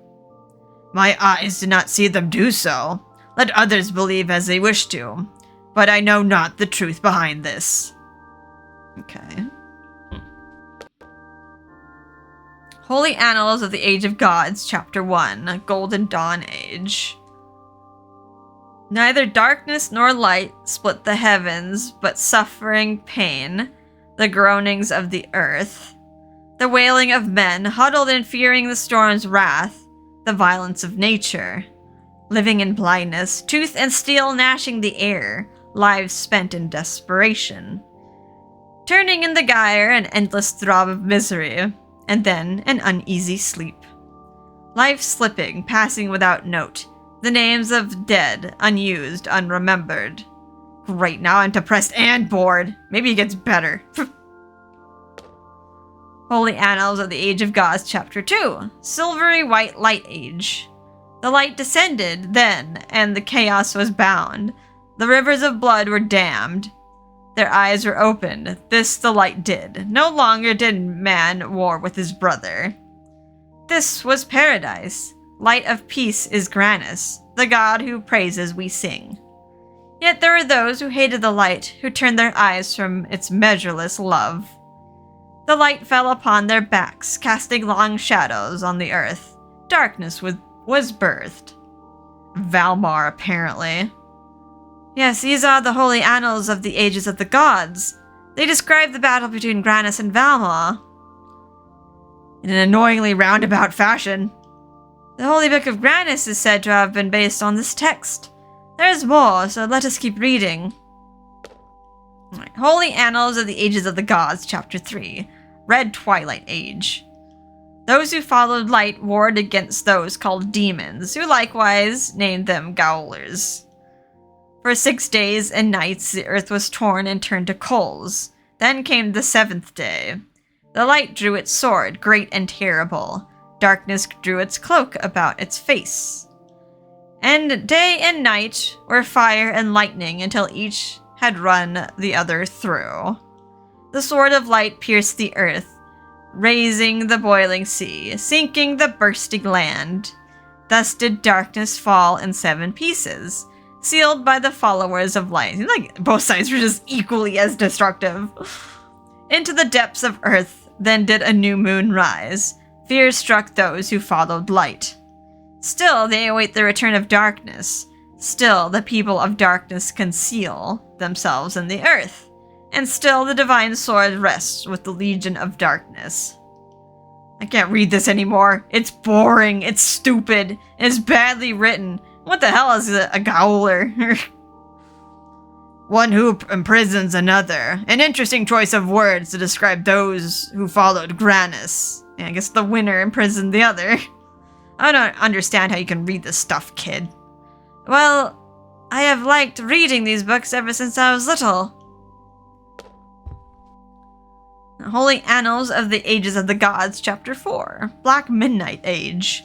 My eyes did not see them do so. Let others believe as they wish to, but I know not the truth behind this. Okay. Holy Annals of the Age of Gods, Chapter 1, Golden Dawn Age. Neither darkness nor light split the heavens, but suffering, pain, the groanings of the earth, the wailing of men, huddled and fearing the storm's wrath, the violence of nature, living in blindness, tooth and steel gnashing the air, lives spent in desperation, turning in the gyre an endless throb of misery, and then an uneasy sleep. Life slipping, passing without note. The names of dead, unused, unremembered. Great, now I'm depressed and bored. Maybe it gets better. Holy Annals of the Age of Gods, Chapter 2. Silvery White Light Age. The light descended then, and the chaos was bound. The rivers of blood were dammed. Their eyes were opened. This the light did. No longer did man war with his brother. This was paradise. Light of peace is Granus, the god who praises we sing. Yet there were those who hated the light, who turned their eyes from its measureless love. The light fell upon their backs, casting long shadows on the earth. Darkness was birthed. Valmar, apparently. Yes, these are the holy annals of the ages of the gods. They describe the battle between Granus and Valmar in an annoyingly roundabout fashion. The Holy Book of Granus is said to have been based on this text. There is more, so let us keep reading. Right. Holy Annals of the Ages of the Gods, Chapter 3. Red Twilight Age. Those who followed light warred against those called demons, who likewise named them Gaolers. For 6 days and nights the earth was torn and turned to coals. Then came the 7th day. The light drew its sword, great and terrible. Darkness drew its cloak about its face. And day and night were fire and lightning until each had run the other through. The sword of light pierced the earth, raising the boiling sea, sinking the bursting land. Thus did darkness fall in 7 pieces, sealed by the followers of light. Like, both sides were just equally as destructive. Into the depths of earth, then did a new moon rise. Fear struck those who followed light. Still they await the return of darkness. Still the people of darkness conceal themselves in the earth. And still the divine sword rests with the legion of darkness. I can't read this anymore. It's boring, it's stupid, and it's badly written. What the hell is a Gaoler? One who imprisons another. An interesting choice of words to describe those who followed Granus. I guess the winner imprisoned the other. I don't understand how you can read this stuff, kid. Well, I have liked reading these books ever since I was little. Holy Annals of the Ages of the Gods, Chapter 4. Black Midnight Age.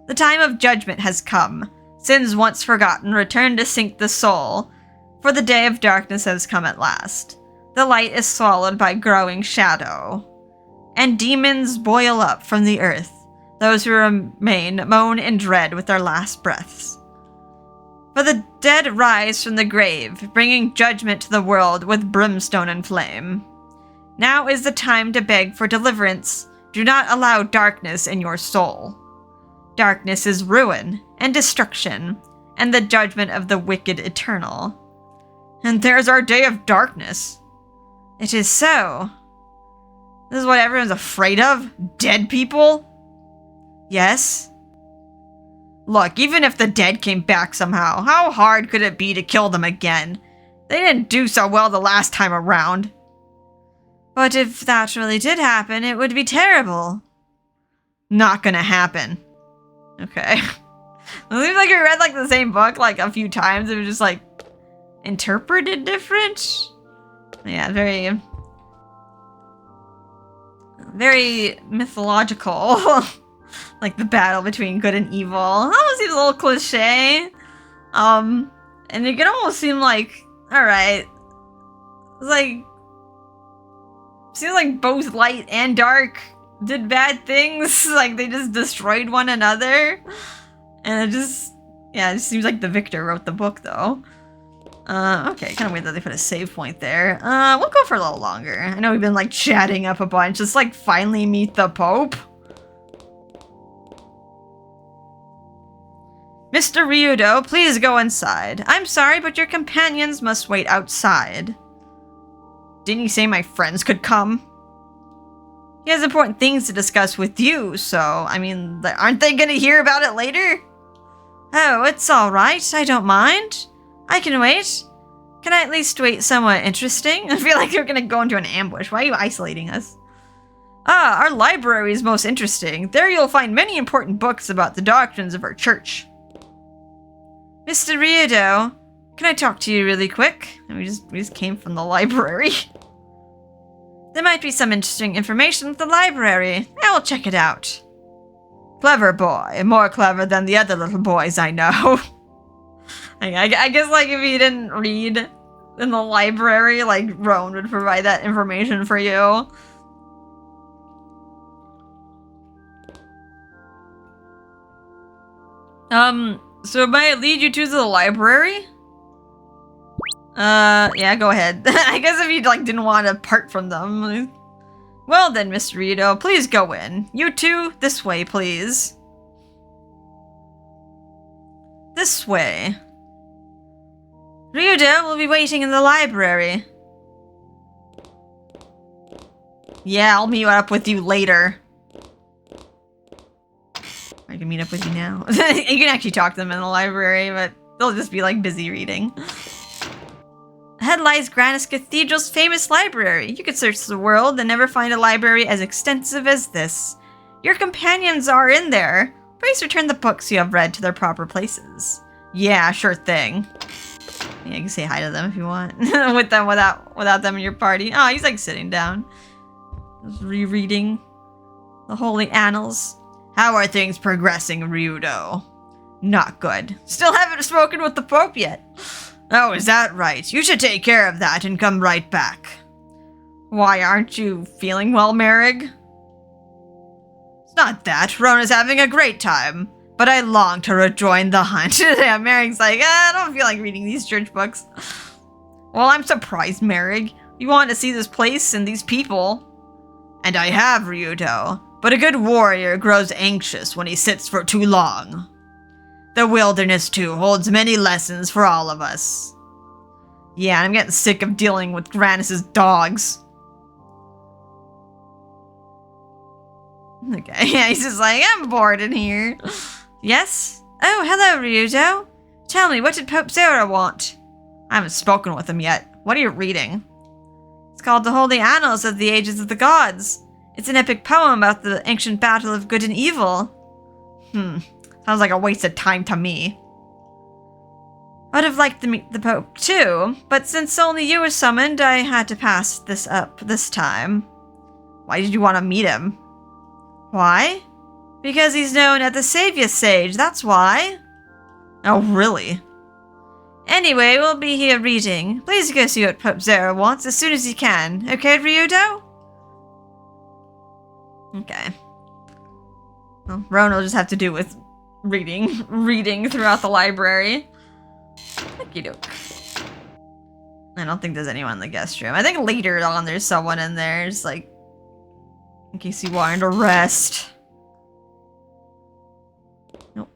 The time of judgment has come. Sins once forgotten return to sink the soul, for the day of darkness has come at last. The light is swallowed by growing shadow, and demons boil up from the earth. Those who remain moan in dread with their last breaths. For the dead rise from the grave, bringing judgment to the world with brimstone and flame. Now is the time to beg for deliverance. Do not allow darkness in your soul. Darkness is ruin and destruction, and the judgment of the wicked eternal. And there's our day of darkness. It is so. This is what everyone's afraid of? Dead people? Yes. Look, even if the dead came back somehow, how hard could it be to kill them again? They didn't do so well the last time around. But if that really did happen, it would be terrible. Not gonna happen. Okay. It seems like we read like the same book like a few times. It was just like interpreted different. Yeah, very mythological. Like the battle between good and evil. That seems a little cliche. And it can almost seem like, alright. It's like, seems like both light and dark did bad things. Like they just destroyed one another. And it just seems like the victor wrote the book though. Okay, kind of weird that they put a save point there. We'll go for a little longer. I know we've been like chatting up a bunch. Just like finally meet the Pope. Mr. Ryudo, please go inside. I'm sorry, but your companions must wait outside. Didn't you say my friends could come? He has important things to discuss with you, so, I mean, aren't they gonna hear about it later? Oh, it's alright. I don't mind. I can wait. Can I at least wait somewhat interesting? I feel like you're gonna go into an ambush. Why are you isolating us? Ah, our library is most interesting. There you'll find many important books about the doctrines of our church. Mr. Ryudo, can I talk to you really quick? And we just came from the library. There might be some interesting information at the library. I will check it out. Clever boy. More clever than the other little boys I know. I guess, like, if you didn't read in the library, like, Roan would provide that information for you. So may I lead you to the library? Yeah, go ahead. I guess if you, like, didn't want to part from them. Well then, Mr. Ryudo, please go in. You two, this way, please. This way. Ryudo will be waiting in the library. Yeah, I'll meet up with you later. I can meet up with you now. You can actually talk to them in the library, but they'll just be, like, busy reading. Ahead lies Grandia's Cathedral's famous library. You could search the world and never find a library as extensive as this. Your companions are in there. Please return the books you have read to their proper places. Yeah, sure thing. Yeah, you can say hi to them if you want. With them, without them in your party. Oh, he's, like, sitting down. Just rereading the holy annals. How are things progressing, Ryudo? Not good. Still haven't spoken with the Pope yet. Oh, is that right? You should take care of that and come right back. Why, aren't you feeling well, Merrig? It's not that. Rona's having a great time. But I long to rejoin the hunt. Yeah, Merrigg's like, I don't feel like reading these church books. Well, I'm surprised, Merrig. You want to see this place and these people. And I have, Ryudo. But a good warrior grows anxious when he sits for too long. The wilderness, too, holds many lessons for all of us. Yeah, I'm getting sick of dealing with Grandia's dogs. Okay, yeah, he's just like, I'm bored in here. Yes? Oh, hello, Ryudo. Tell me, what did Pope Zera want? I haven't spoken with him yet. What are you reading? It's called The Holy Annals of the Ages of the Gods. It's an epic poem about the ancient battle of good and evil. Sounds like a waste of time to me. I'd have liked to meet the Pope too, but since only you were summoned, I had to pass this up this time. Why did you want to meet him? Why? Because he's known as the Savior Sage, that's why. Oh, really? Anyway, we'll be here reading. Please go see what Pope Zera wants as soon as you can. Okay, Ryudo? Okay. Well, Roan will just have to do with reading throughout the library. Okie doke. I don't think there's anyone in the guest room. I think later on there's someone in there, just like, in case you wanted to rest. Nope.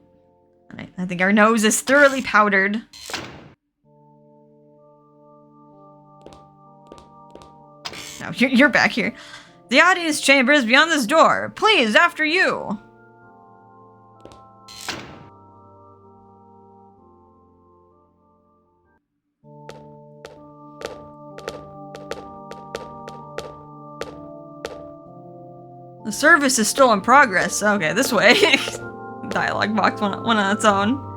Alright, I think our nose is thoroughly powdered. No, you're back here. The audience chamber is beyond this door. Please, after you. The service is still in progress. Okay, this way. Dialogue box went on its own.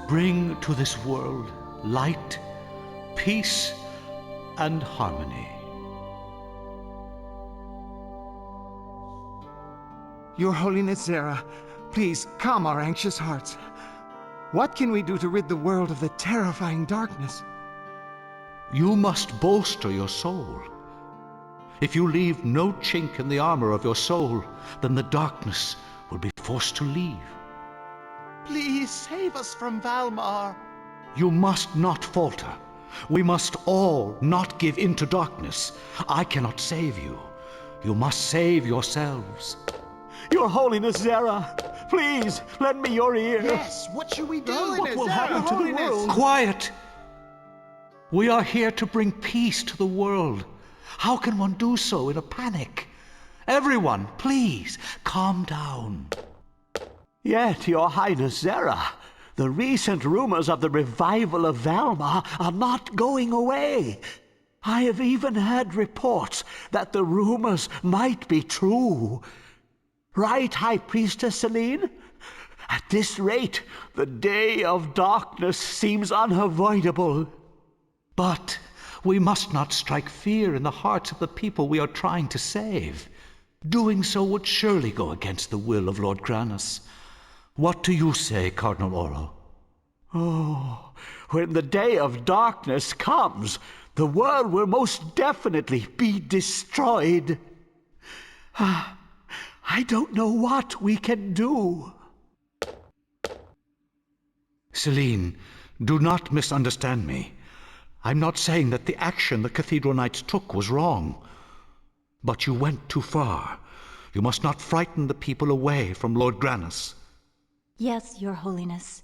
Bring to this world light, peace, and harmony. Your Holiness Zera, please calm our anxious hearts. What can we do to rid the world of the terrifying darkness? You must bolster your soul. If you leave no chink in the armor of your soul, then the darkness will be forced to leave. Please save us from Valmar. You must not falter. We must all not give in to darkness. I cannot save you. You must save yourselves. Your Holiness Zera, please lend me your ear. Yes, what should we do? What will happen to the world? Quiet! We are here to bring peace to the world. How can one do so in a panic? Everyone, please, calm down. Yet, Your Highness Zera, the recent rumors of the revival of Valmar are not going away. I have even heard reports that the rumors might be true. Right, High Priestess Celine? At this rate, the day of darkness seems unavoidable. But we must not strike fear in the hearts of the people we are trying to save. Doing so would surely go against the will of Lord Granus. What do you say, Cardinal Oro? Oh, when the day of darkness comes, the world will most definitely be destroyed. I don't know what we can do. Celine, do not misunderstand me. I'm not saying that the action the Cathedral Knights took was wrong. But you went too far. You must not frighten the people away from Lord Granus. Yes, Your Holiness.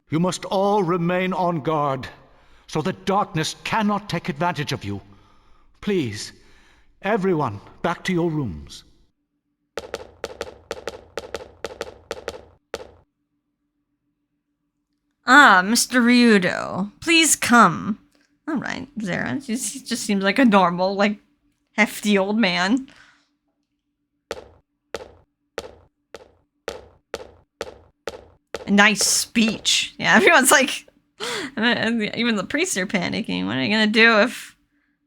You must all remain on guard, so that darkness cannot take advantage of you. Please, everyone, back to your rooms. Ah, Mr. Ryudo, please come. All right, Zera. He just seems like a normal, like, hefty old man. A nice speech. Yeah, everyone's like, even the priests are panicking. What are you gonna do if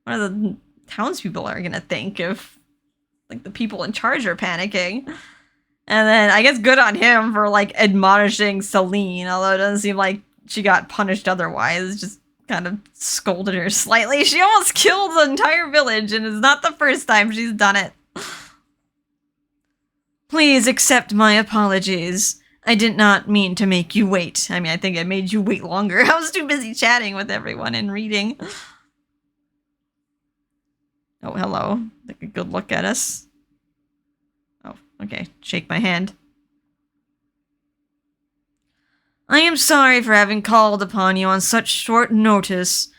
one of the townspeople are gonna think if, like, the people in charge are panicking? And then, I guess good on him for, like, admonishing Celine, although it doesn't seem like she got punished otherwise, just kind of scolded her slightly. She almost killed the entire village, and it's not the first time she's done it. Please accept my apologies. I did not mean to make you wait. I mean, I think I made you wait longer. I was too busy chatting with everyone and reading. Oh, hello. Take a good look at us. Oh, okay. Shake my hand. I am sorry for having called upon you on such short notice,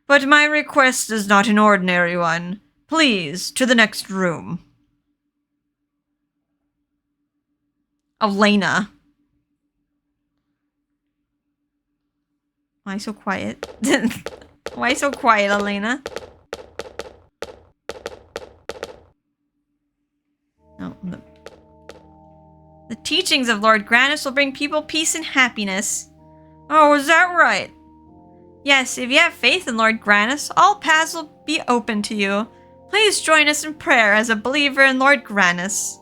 but my request is not an ordinary one. Please, to the next room. Elena. Why so quiet? Why so quiet, Elena? Oh, the teachings of Lord Granus will bring people peace and happiness. Oh, is that right? Yes, if you have faith in Lord Granus, all paths will be open to you. Please join us in prayer as a believer in Lord Granus.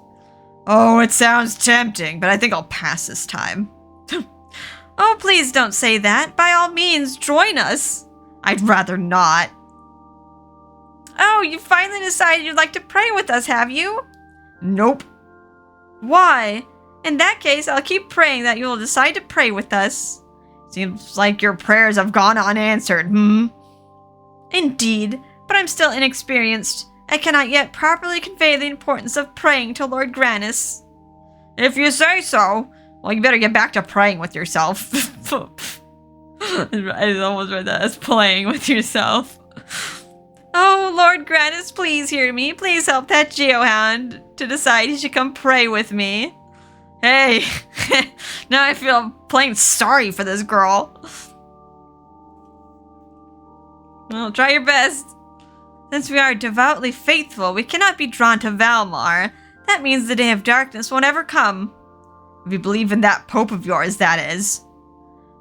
Oh, it sounds tempting, but I think I'll pass this time. Oh, please don't say that. By all means, join us. I'd rather not. Oh, you finally decided you'd like to pray with us, have you? Nope. Why? In that case, I'll keep praying that you will decide to pray with us. Seems like your prayers have gone unanswered, Indeed, but I'm still inexperienced. I cannot yet properly convey the importance of praying to Lord Granus. If you say so, well, you better get back to praying with yourself. I almost read that as playing with yourself. Oh, Lord Granus, please hear me. Please help that Geohound to decide he should come pray with me. Hey, now I feel plain sorry for this girl. Well, try your best. Since we are devoutly faithful, we cannot be drawn to Valmar. That means the day of darkness won't ever come. If you believe in that Pope of yours, that is.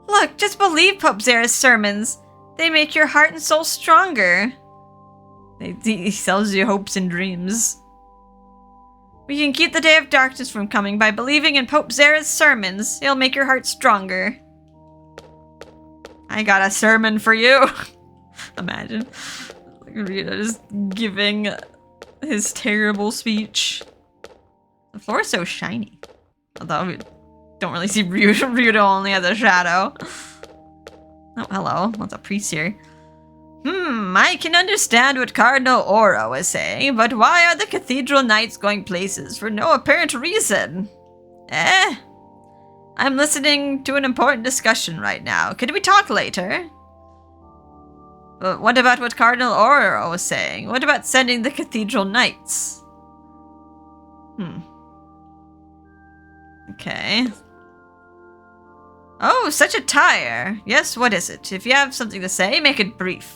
Look, just believe Pope Zera's sermons. They make your heart and soul stronger. He sells you hopes and dreams. We can keep the day of darkness from coming by believing in Pope Zera's sermons. It'll make your heart stronger. I got a sermon for you. Imagine. Ryudo just giving his terrible speech. The floor is so shiny. Although we don't really see Ryudo only as a shadow. Oh, hello. What's a priest here? I can understand what Cardinal Oro is saying, but why are the cathedral knights going places for no apparent reason? I'm listening to an important discussion right now. Could we talk later? But what about what Cardinal Oro was saying? What about sending the cathedral knights? Okay. Oh, such a tire. Yes, what is it? If you have something to say, make it brief.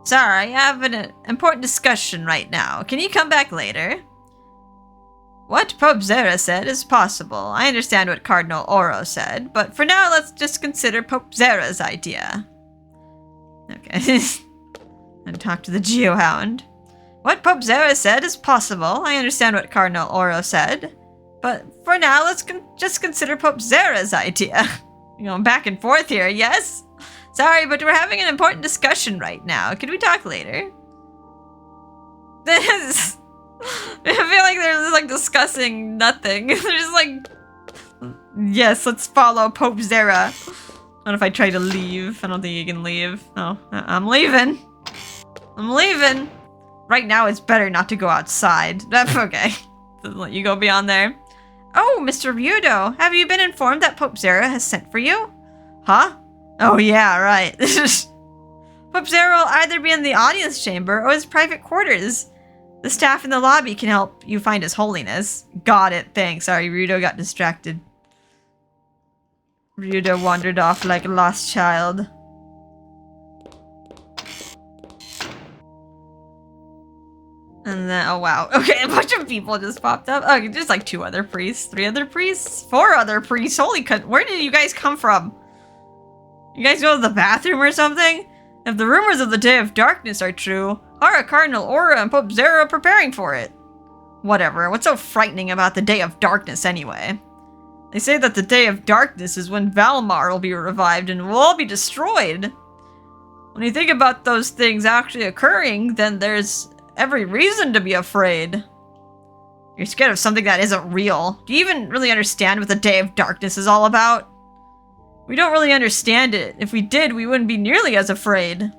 Sorry, I have an important discussion right now. Can you come back later? What Pope Zera said is possible. I understand what Cardinal Oro said, but for now, let's just consider Pope Zera's idea. Okay. And talk to the Geohound. What Pope Zera said is possible. I understand what Cardinal Oro said, but for now, let's just consider Pope Zera's idea. You're going back and forth here, yes? Sorry, but we're having an important discussion right now. Could we talk later? I feel like they're like discussing nothing. They're just like, yes, let's follow Pope Zera. What if I try to leave? I don't think you can leave. No, I'm leaving. I'm leaving. Right now, it's better not to go outside. That's okay. Doesn't let you go beyond there. Oh, Mr. Ryudo, have you been informed that Pope Zera has sent for you? Huh? Oh yeah, right. Pope Zera will either be in the audience chamber or his private quarters. The staff in the lobby can help you find His Holiness. Got it, thanks. Sorry, Ryudo got distracted. Ryudo wandered off like a lost child. And then, oh wow. Okay, a bunch of people just popped up. Oh, just like 2 other priests, 3 other priests, 4 other priests. Holy where did you guys come from? You guys go to the bathroom or something? If the rumors of the Day of Darkness are true, how are Cardinal Oro and Pope Zera preparing for it? Whatever, what's so frightening about the Day of Darkness anyway? They say that the Day of Darkness is when Valmar will be revived and we'll all be destroyed. When you think about those things actually occurring, then there's every reason to be afraid. You're scared of something that isn't real. Do you even really understand what the Day of Darkness is all about? We don't really understand it. If we did, we wouldn't be nearly as afraid.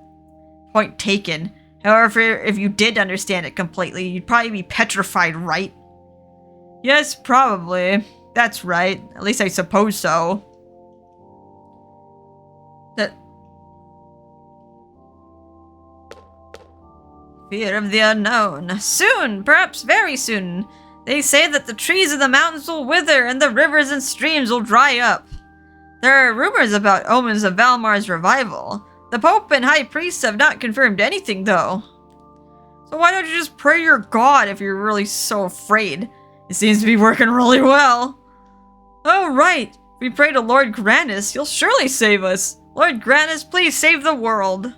Point taken. However, if you did understand it completely, you'd probably be petrified, right? Yes, probably. That's right. At least I suppose so. Fear of the unknown. Soon, perhaps very soon. They say that the trees of the mountains will wither and the rivers and streams will dry up. There are rumors about omens of Valmar's revival. The Pope and High Priest have not confirmed anything, though. So why don't you just pray your god if you're really so afraid? It seems to be working really well. Oh, right. If we pray to Lord Grannis, he'll surely save us. Lord Grannis, please save the world.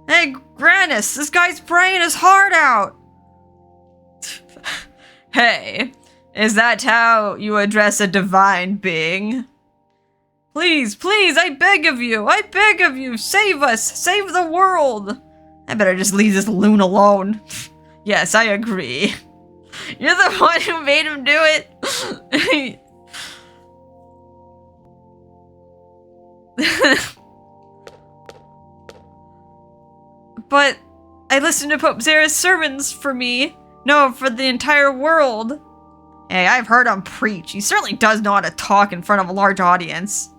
Hey, Grannis, this guy's praying his heart out. Hey, is that how you address a divine being? Please, please, I beg of you, save us, save the world. I better just leave this loon alone. Yes, I agree. You're the one who made him do it. But I listened to Pope Zera's sermons for me. No, for the entire world. Hey, I've heard him preach. He certainly does know how to talk in front of a large audience.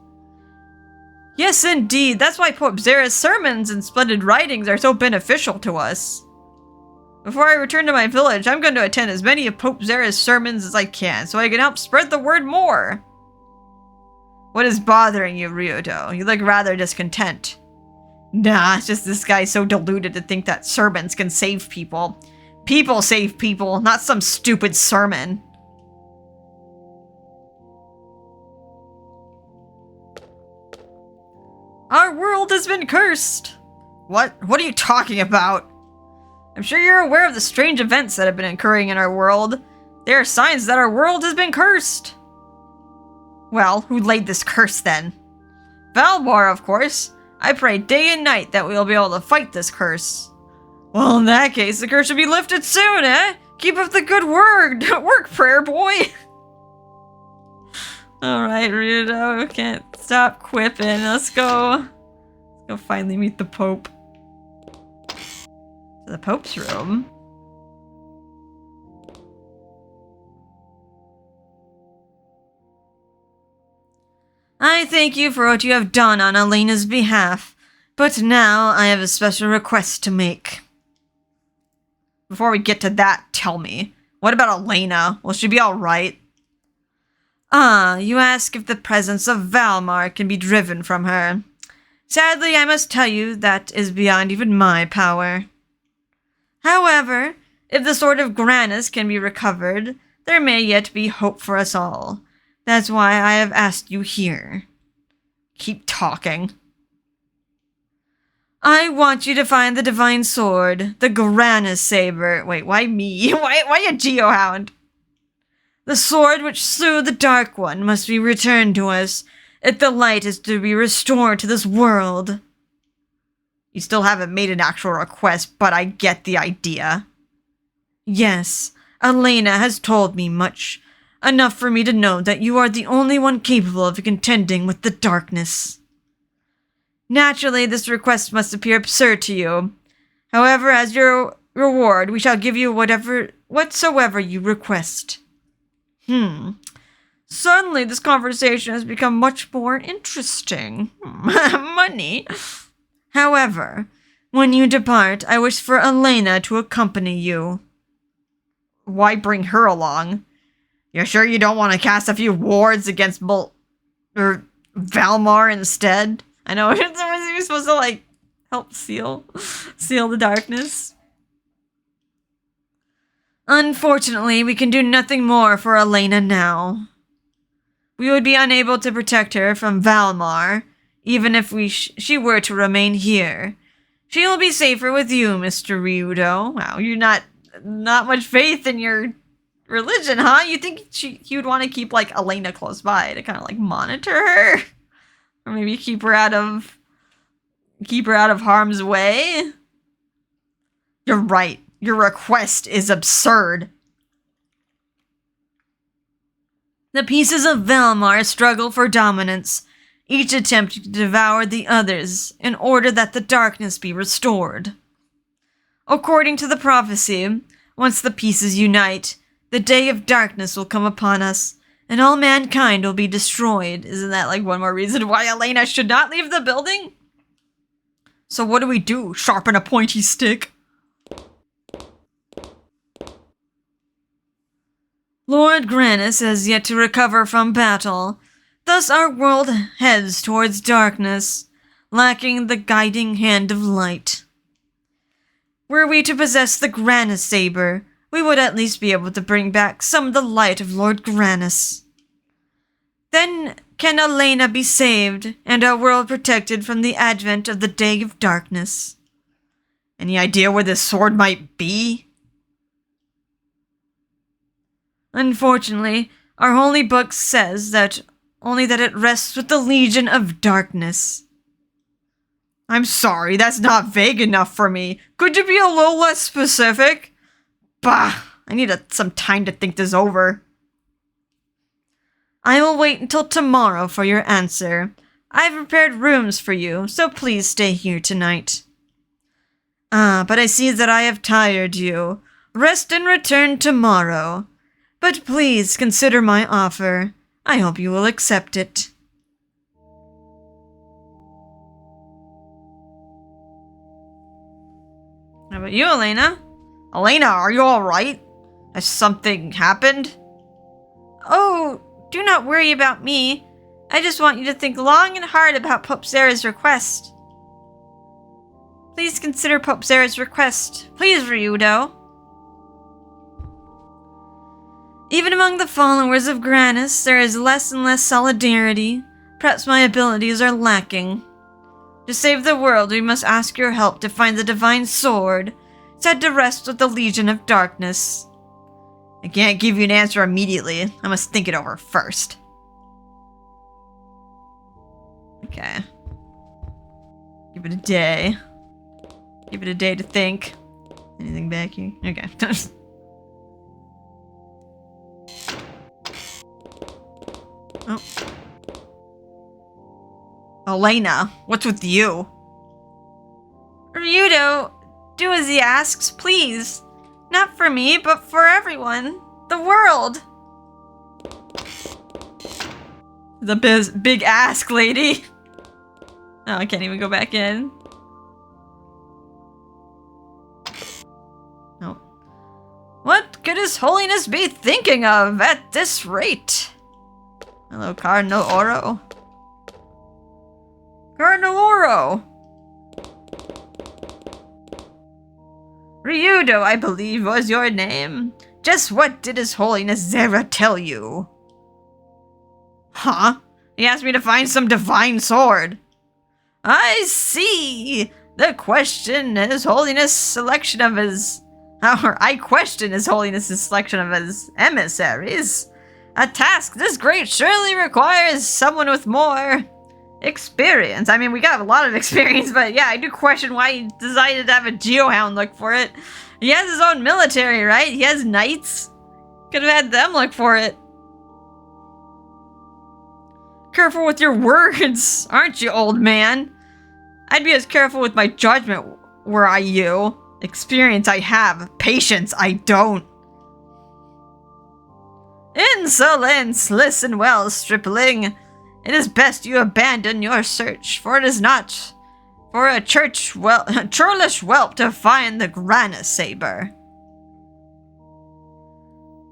Yes, indeed. That's why Pope Zera's sermons and splendid writings are so beneficial to us. Before I return to my village, I'm going to attend as many of Pope Zera's sermons as I can, so I can help spread the word more. What is bothering you, Ryudo? You look rather discontent. Nah, it's just this guy's so deluded to think that sermons can save people. People save people, not some stupid sermon. Our world has been cursed. What? What are you talking about? I'm sure you're aware of the strange events that have been occurring in our world. There are signs that our world has been cursed. Well, who laid this curse then? Valmar, of course. I pray day and night that we'll be able to fight this curse. Well, in that case, the curse should be lifted soon, eh? Keep up the good work, prayer boy. Alright, Ryudo, can't stop quipping. Let's go finally meet the Pope. To the Pope's room. I thank you for what you have done on Elena's behalf, but now I have a special request to make. Before we get to that, tell me, what about Elena? Will she be alright? You ask if the presence of Valmar can be driven from her. Sadly, I must tell you that is beyond even my power. However, if the sword of Granis can be recovered, there may yet be hope for us all. That's why I have asked you here. Keep talking. I want you to find the divine sword, the Granis saber. Wait, why me? Why a Geohound? The sword which slew the Dark One must be returned to us if the light is to be restored to this world. You still haven't made an actual request, but I get the idea. Yes, Elena has told me much. Enough for me to know that you are the only one capable of contending with the darkness. Naturally, this request must appear absurd to you. However, as your reward, we shall give you whatsoever you request. Suddenly, this conversation has become much more interesting. Money. However, when you depart, I wish for Elena to accompany you. Why bring her along? You're sure you don't want to cast a few wards against Valmar instead? I know, you're supposed to, like, help seal the darkness. Unfortunately, we can do nothing more for Elena now. We would be unable to protect her from Valmar, even if she were to remain here. She will be safer with you, Mr. Ryudo. Wow, you're not much faith in your religion, huh? You think he would want to keep, like, Elena close by to kind of, like, monitor her? Or maybe keep her out of harm's way? You're right. Your request is absurd. The pieces of Valmar struggle for dominance, each attempting to devour the others in order that the darkness be restored. According to the prophecy, once the pieces unite, the day of darkness will come upon us, and all mankind will be destroyed. Isn't that like one more reason why Elena should not leave the building? So what do we do? Sharpen a pointy stick? Lord Granis has yet to recover from battle. Thus our world heads towards darkness, lacking the guiding hand of light. Were we to possess the Granis saber, we would at least be able to bring back some of the light of Lord Granis. Then can Elena be saved, and our world protected from the advent of the day of darkness. Any idea where this sword might be? Unfortunately, our holy book says that only that it rests with the Legion of Darkness. I'm sorry, that's not vague enough for me. Could you be a little less specific? Bah, I need some time to think this over. I will wait until tomorrow for your answer. I've prepared rooms for you, so please stay here tonight. But I see that I have tired you. Rest and return tomorrow. But please consider my offer. I hope you will accept it. How about you, Elena? Elena, are you alright? Has something happened? Oh, do not worry about me. I just want you to think long and hard about Pope Zera's request. Please consider Pope Zera's request. Please, Ryudo. Even among the followers of Granis, there is less and less solidarity. Perhaps my abilities are lacking. To save the world, we must ask your help to find the divine sword, said to rest with the Legion of Darkness. I can't give you an answer immediately. I must think it over first. Okay. Give it a day. Give it a day to think. Anything back here? Okay. Oh. Elena, what's with you? Ryudo, do as he asks, please. Not for me, but for everyone. The world. The big ask, lady. Oh, I can't even go back in. No. What could His Holiness be thinking of at this rate? Hello, Cardinal Oro. Cardinal Oro! Ryudo, I believe, was your name. Just what did His Holiness Zera tell you? Huh? He asked me to find some divine sword. I see! The question His Holiness' selection of his... I question His Holiness' selection of his emissaries. A task this great surely requires someone with more experience. I mean, we got a lot of experience, but yeah, I do question why he decided to have a Geohound look for it. He has his own military, right? He has knights. Could have had them look for it. Careful with your words, aren't you, old man? I'd be as careful with my judgment were I you. Experience I have, patience I don't. Insolence! Listen well, stripling. It is best you abandon your search, for it is not for a churlish whelp to find the Grana saber.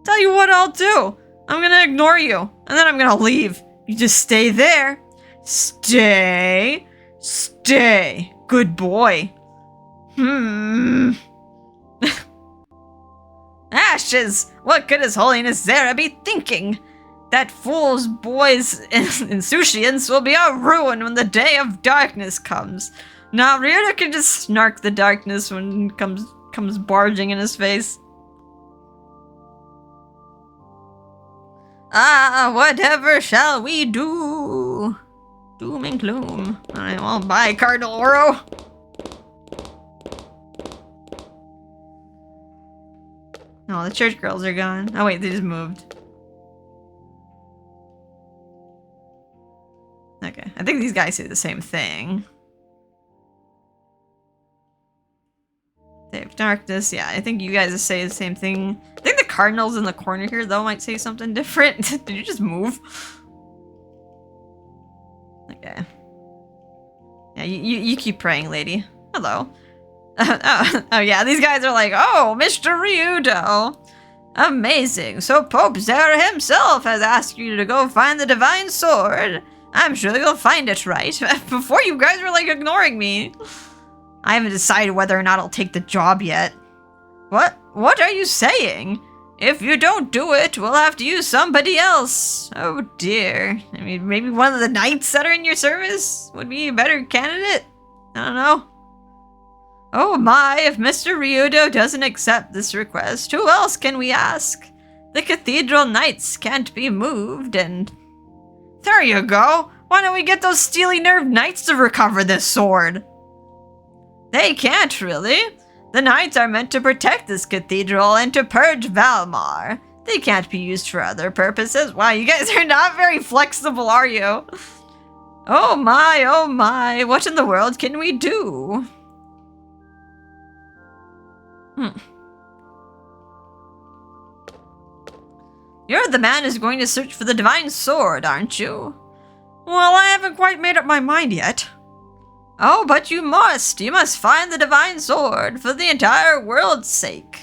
Tell you what I'll do. I'm gonna ignore you, and then I'm gonna leave. You just stay there. Stay. Stay. Good boy. Ashes! What could His Holiness Zera be thinking? That fool's boy's insouciance will be a ruin when the day of darkness comes. Now Ryudo can just snark the darkness when it comes barging in his face. Ah, whatever shall we do? Doom and gloom. Alright, well, bye, Cardinal Oro. Oh, the church girls are gone. Oh wait, they just moved. Okay, I think these guys say the same thing. Day of Darkness, yeah, I think you guys say the same thing. I think the cardinals in the corner here, though, might say something different. Did you just move? Okay. Yeah, you keep praying, lady. Hello. Oh yeah, these guys are like, oh, Mr. Ryudo. Amazing. So Pope Zera himself has asked you to go find the divine sword. I'm sure you'll find it, right? Before you guys were like ignoring me. I haven't decided whether or not I'll take the job yet. What are you saying? If you don't do it, we'll have to use somebody else. Oh dear. I mean, maybe one of the knights that are in your service would be a better candidate? I don't know. Oh my, if Mr. Ryudo doesn't accept this request, who else can we ask? The cathedral knights can't be moved, and... There you go! Why don't we get those steely-nerved knights to recover this sword? They can't, really. The knights are meant to protect this cathedral and to purge Valmar. They can't be used for other purposes. Wow, you guys are not very flexible, are you? Oh my, what in the world can we do? You're the man who's going to search for the divine sword, aren't you? Well, I haven't quite made up my mind yet. Oh, but you must. You must find the divine sword for the entire world's sake.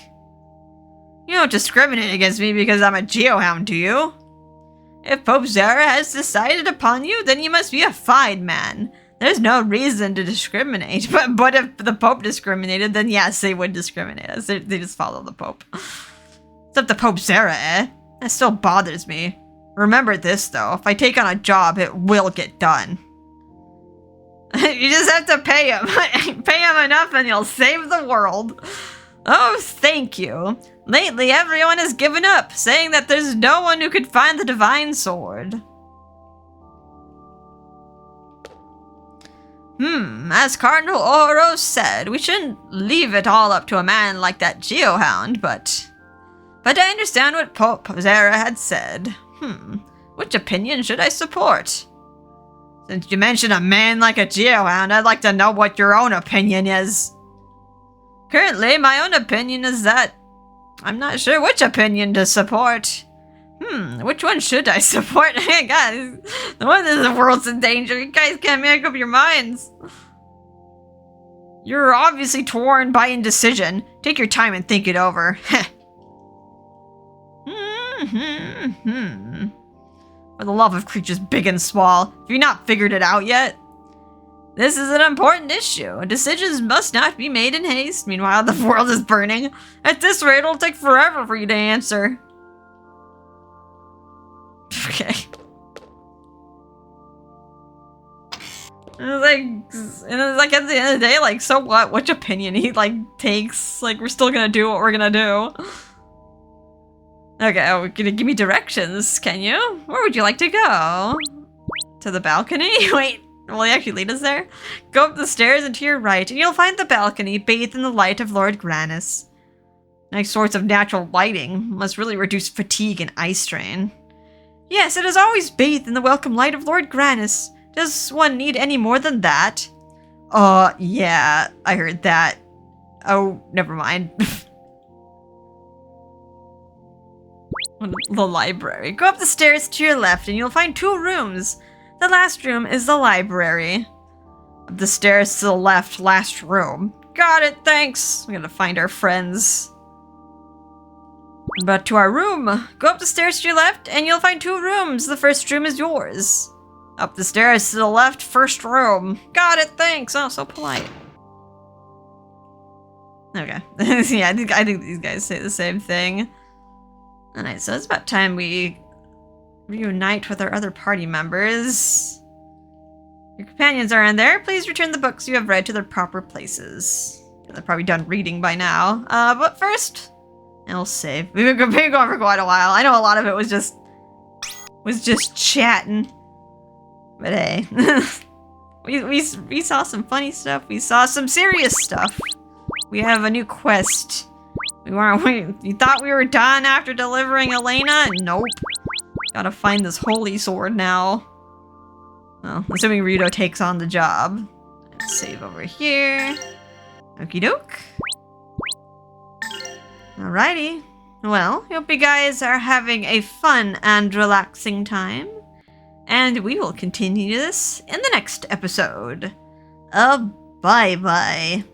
You don't discriminate against me because I'm a Geohound, do you? If Pope Zera has decided upon you, then you must be a fine man. There's no reason to discriminate. But if the Pope discriminated, then yes, they would discriminate us. They just follow the Pope. Except the Pope Zera, eh? That still bothers me. Remember this, though. If I take on a job, it will get done. You just have to pay him. Pay him enough and you'll save the world. Oh, thank you. Lately, everyone has given up, saying that there's no one who could find the divine sword. As Cardinal Oro said, we shouldn't leave it all up to a man like that Geohound, but I understand what Pope Zera had said. Which opinion should I support? Since you mentioned a man like a Geohound, I'd like to know what your own opinion is. Currently, my own opinion is that I'm not sure which opinion to support. Which one should I support? Guys, the one that the world's in danger. You guys can't make up your minds. You're obviously torn by indecision. Take your time and think it over. For the love of creatures big and small, have you not figured it out yet? This is an important issue. Decisions must not be made in haste. Meanwhile, the world is burning. At this rate, it'll take forever for you to answer. Okay. And it's like at the end of the day, like, so what? Which opinion he, like, takes? Like, we're still gonna do what we're gonna do. Okay, oh, gonna give me directions, can you? Where would you like to go? To the balcony? Wait, will he actually lead us there? Go up the stairs and to your right, and you'll find the balcony bathed in the light of Lord Grannis. Nice sorts of natural lighting must really reduce fatigue and eye strain. Yes, it is always bathed in the welcome light of Lord Grannis. Does one need any more than that? Yeah, I heard that. Oh, never mind. The library. Go up the stairs to your left and you'll find 2 rooms. The last room is the library. Up the stairs to the left, last room. Got it, thanks. We're gonna find our friends. But to our room. Go up the stairs to your left and you'll find 2 rooms. The first room is yours. Up the stairs to the left, first room. Got it, thanks. Oh, so polite. Okay. Yeah, I think these guys say the same thing. Alright, so it's about time we reunite with our other party members. Your companions are in there. Please return the books you have read to their proper places. They're probably done reading by now. But first, I'll save. We've been going for quite a while. I know a lot of it was just chatting. But hey, we saw some funny stuff. We saw some serious stuff. We have a new quest. You thought we were done after delivering Elena? Nope. Gotta find this holy sword now. Well, assuming Ryudo takes on the job. Let's save over here. Okie doke. Alrighty. Well, hope you guys are having a fun and relaxing time. And we will continue this in the next episode. Bye-bye.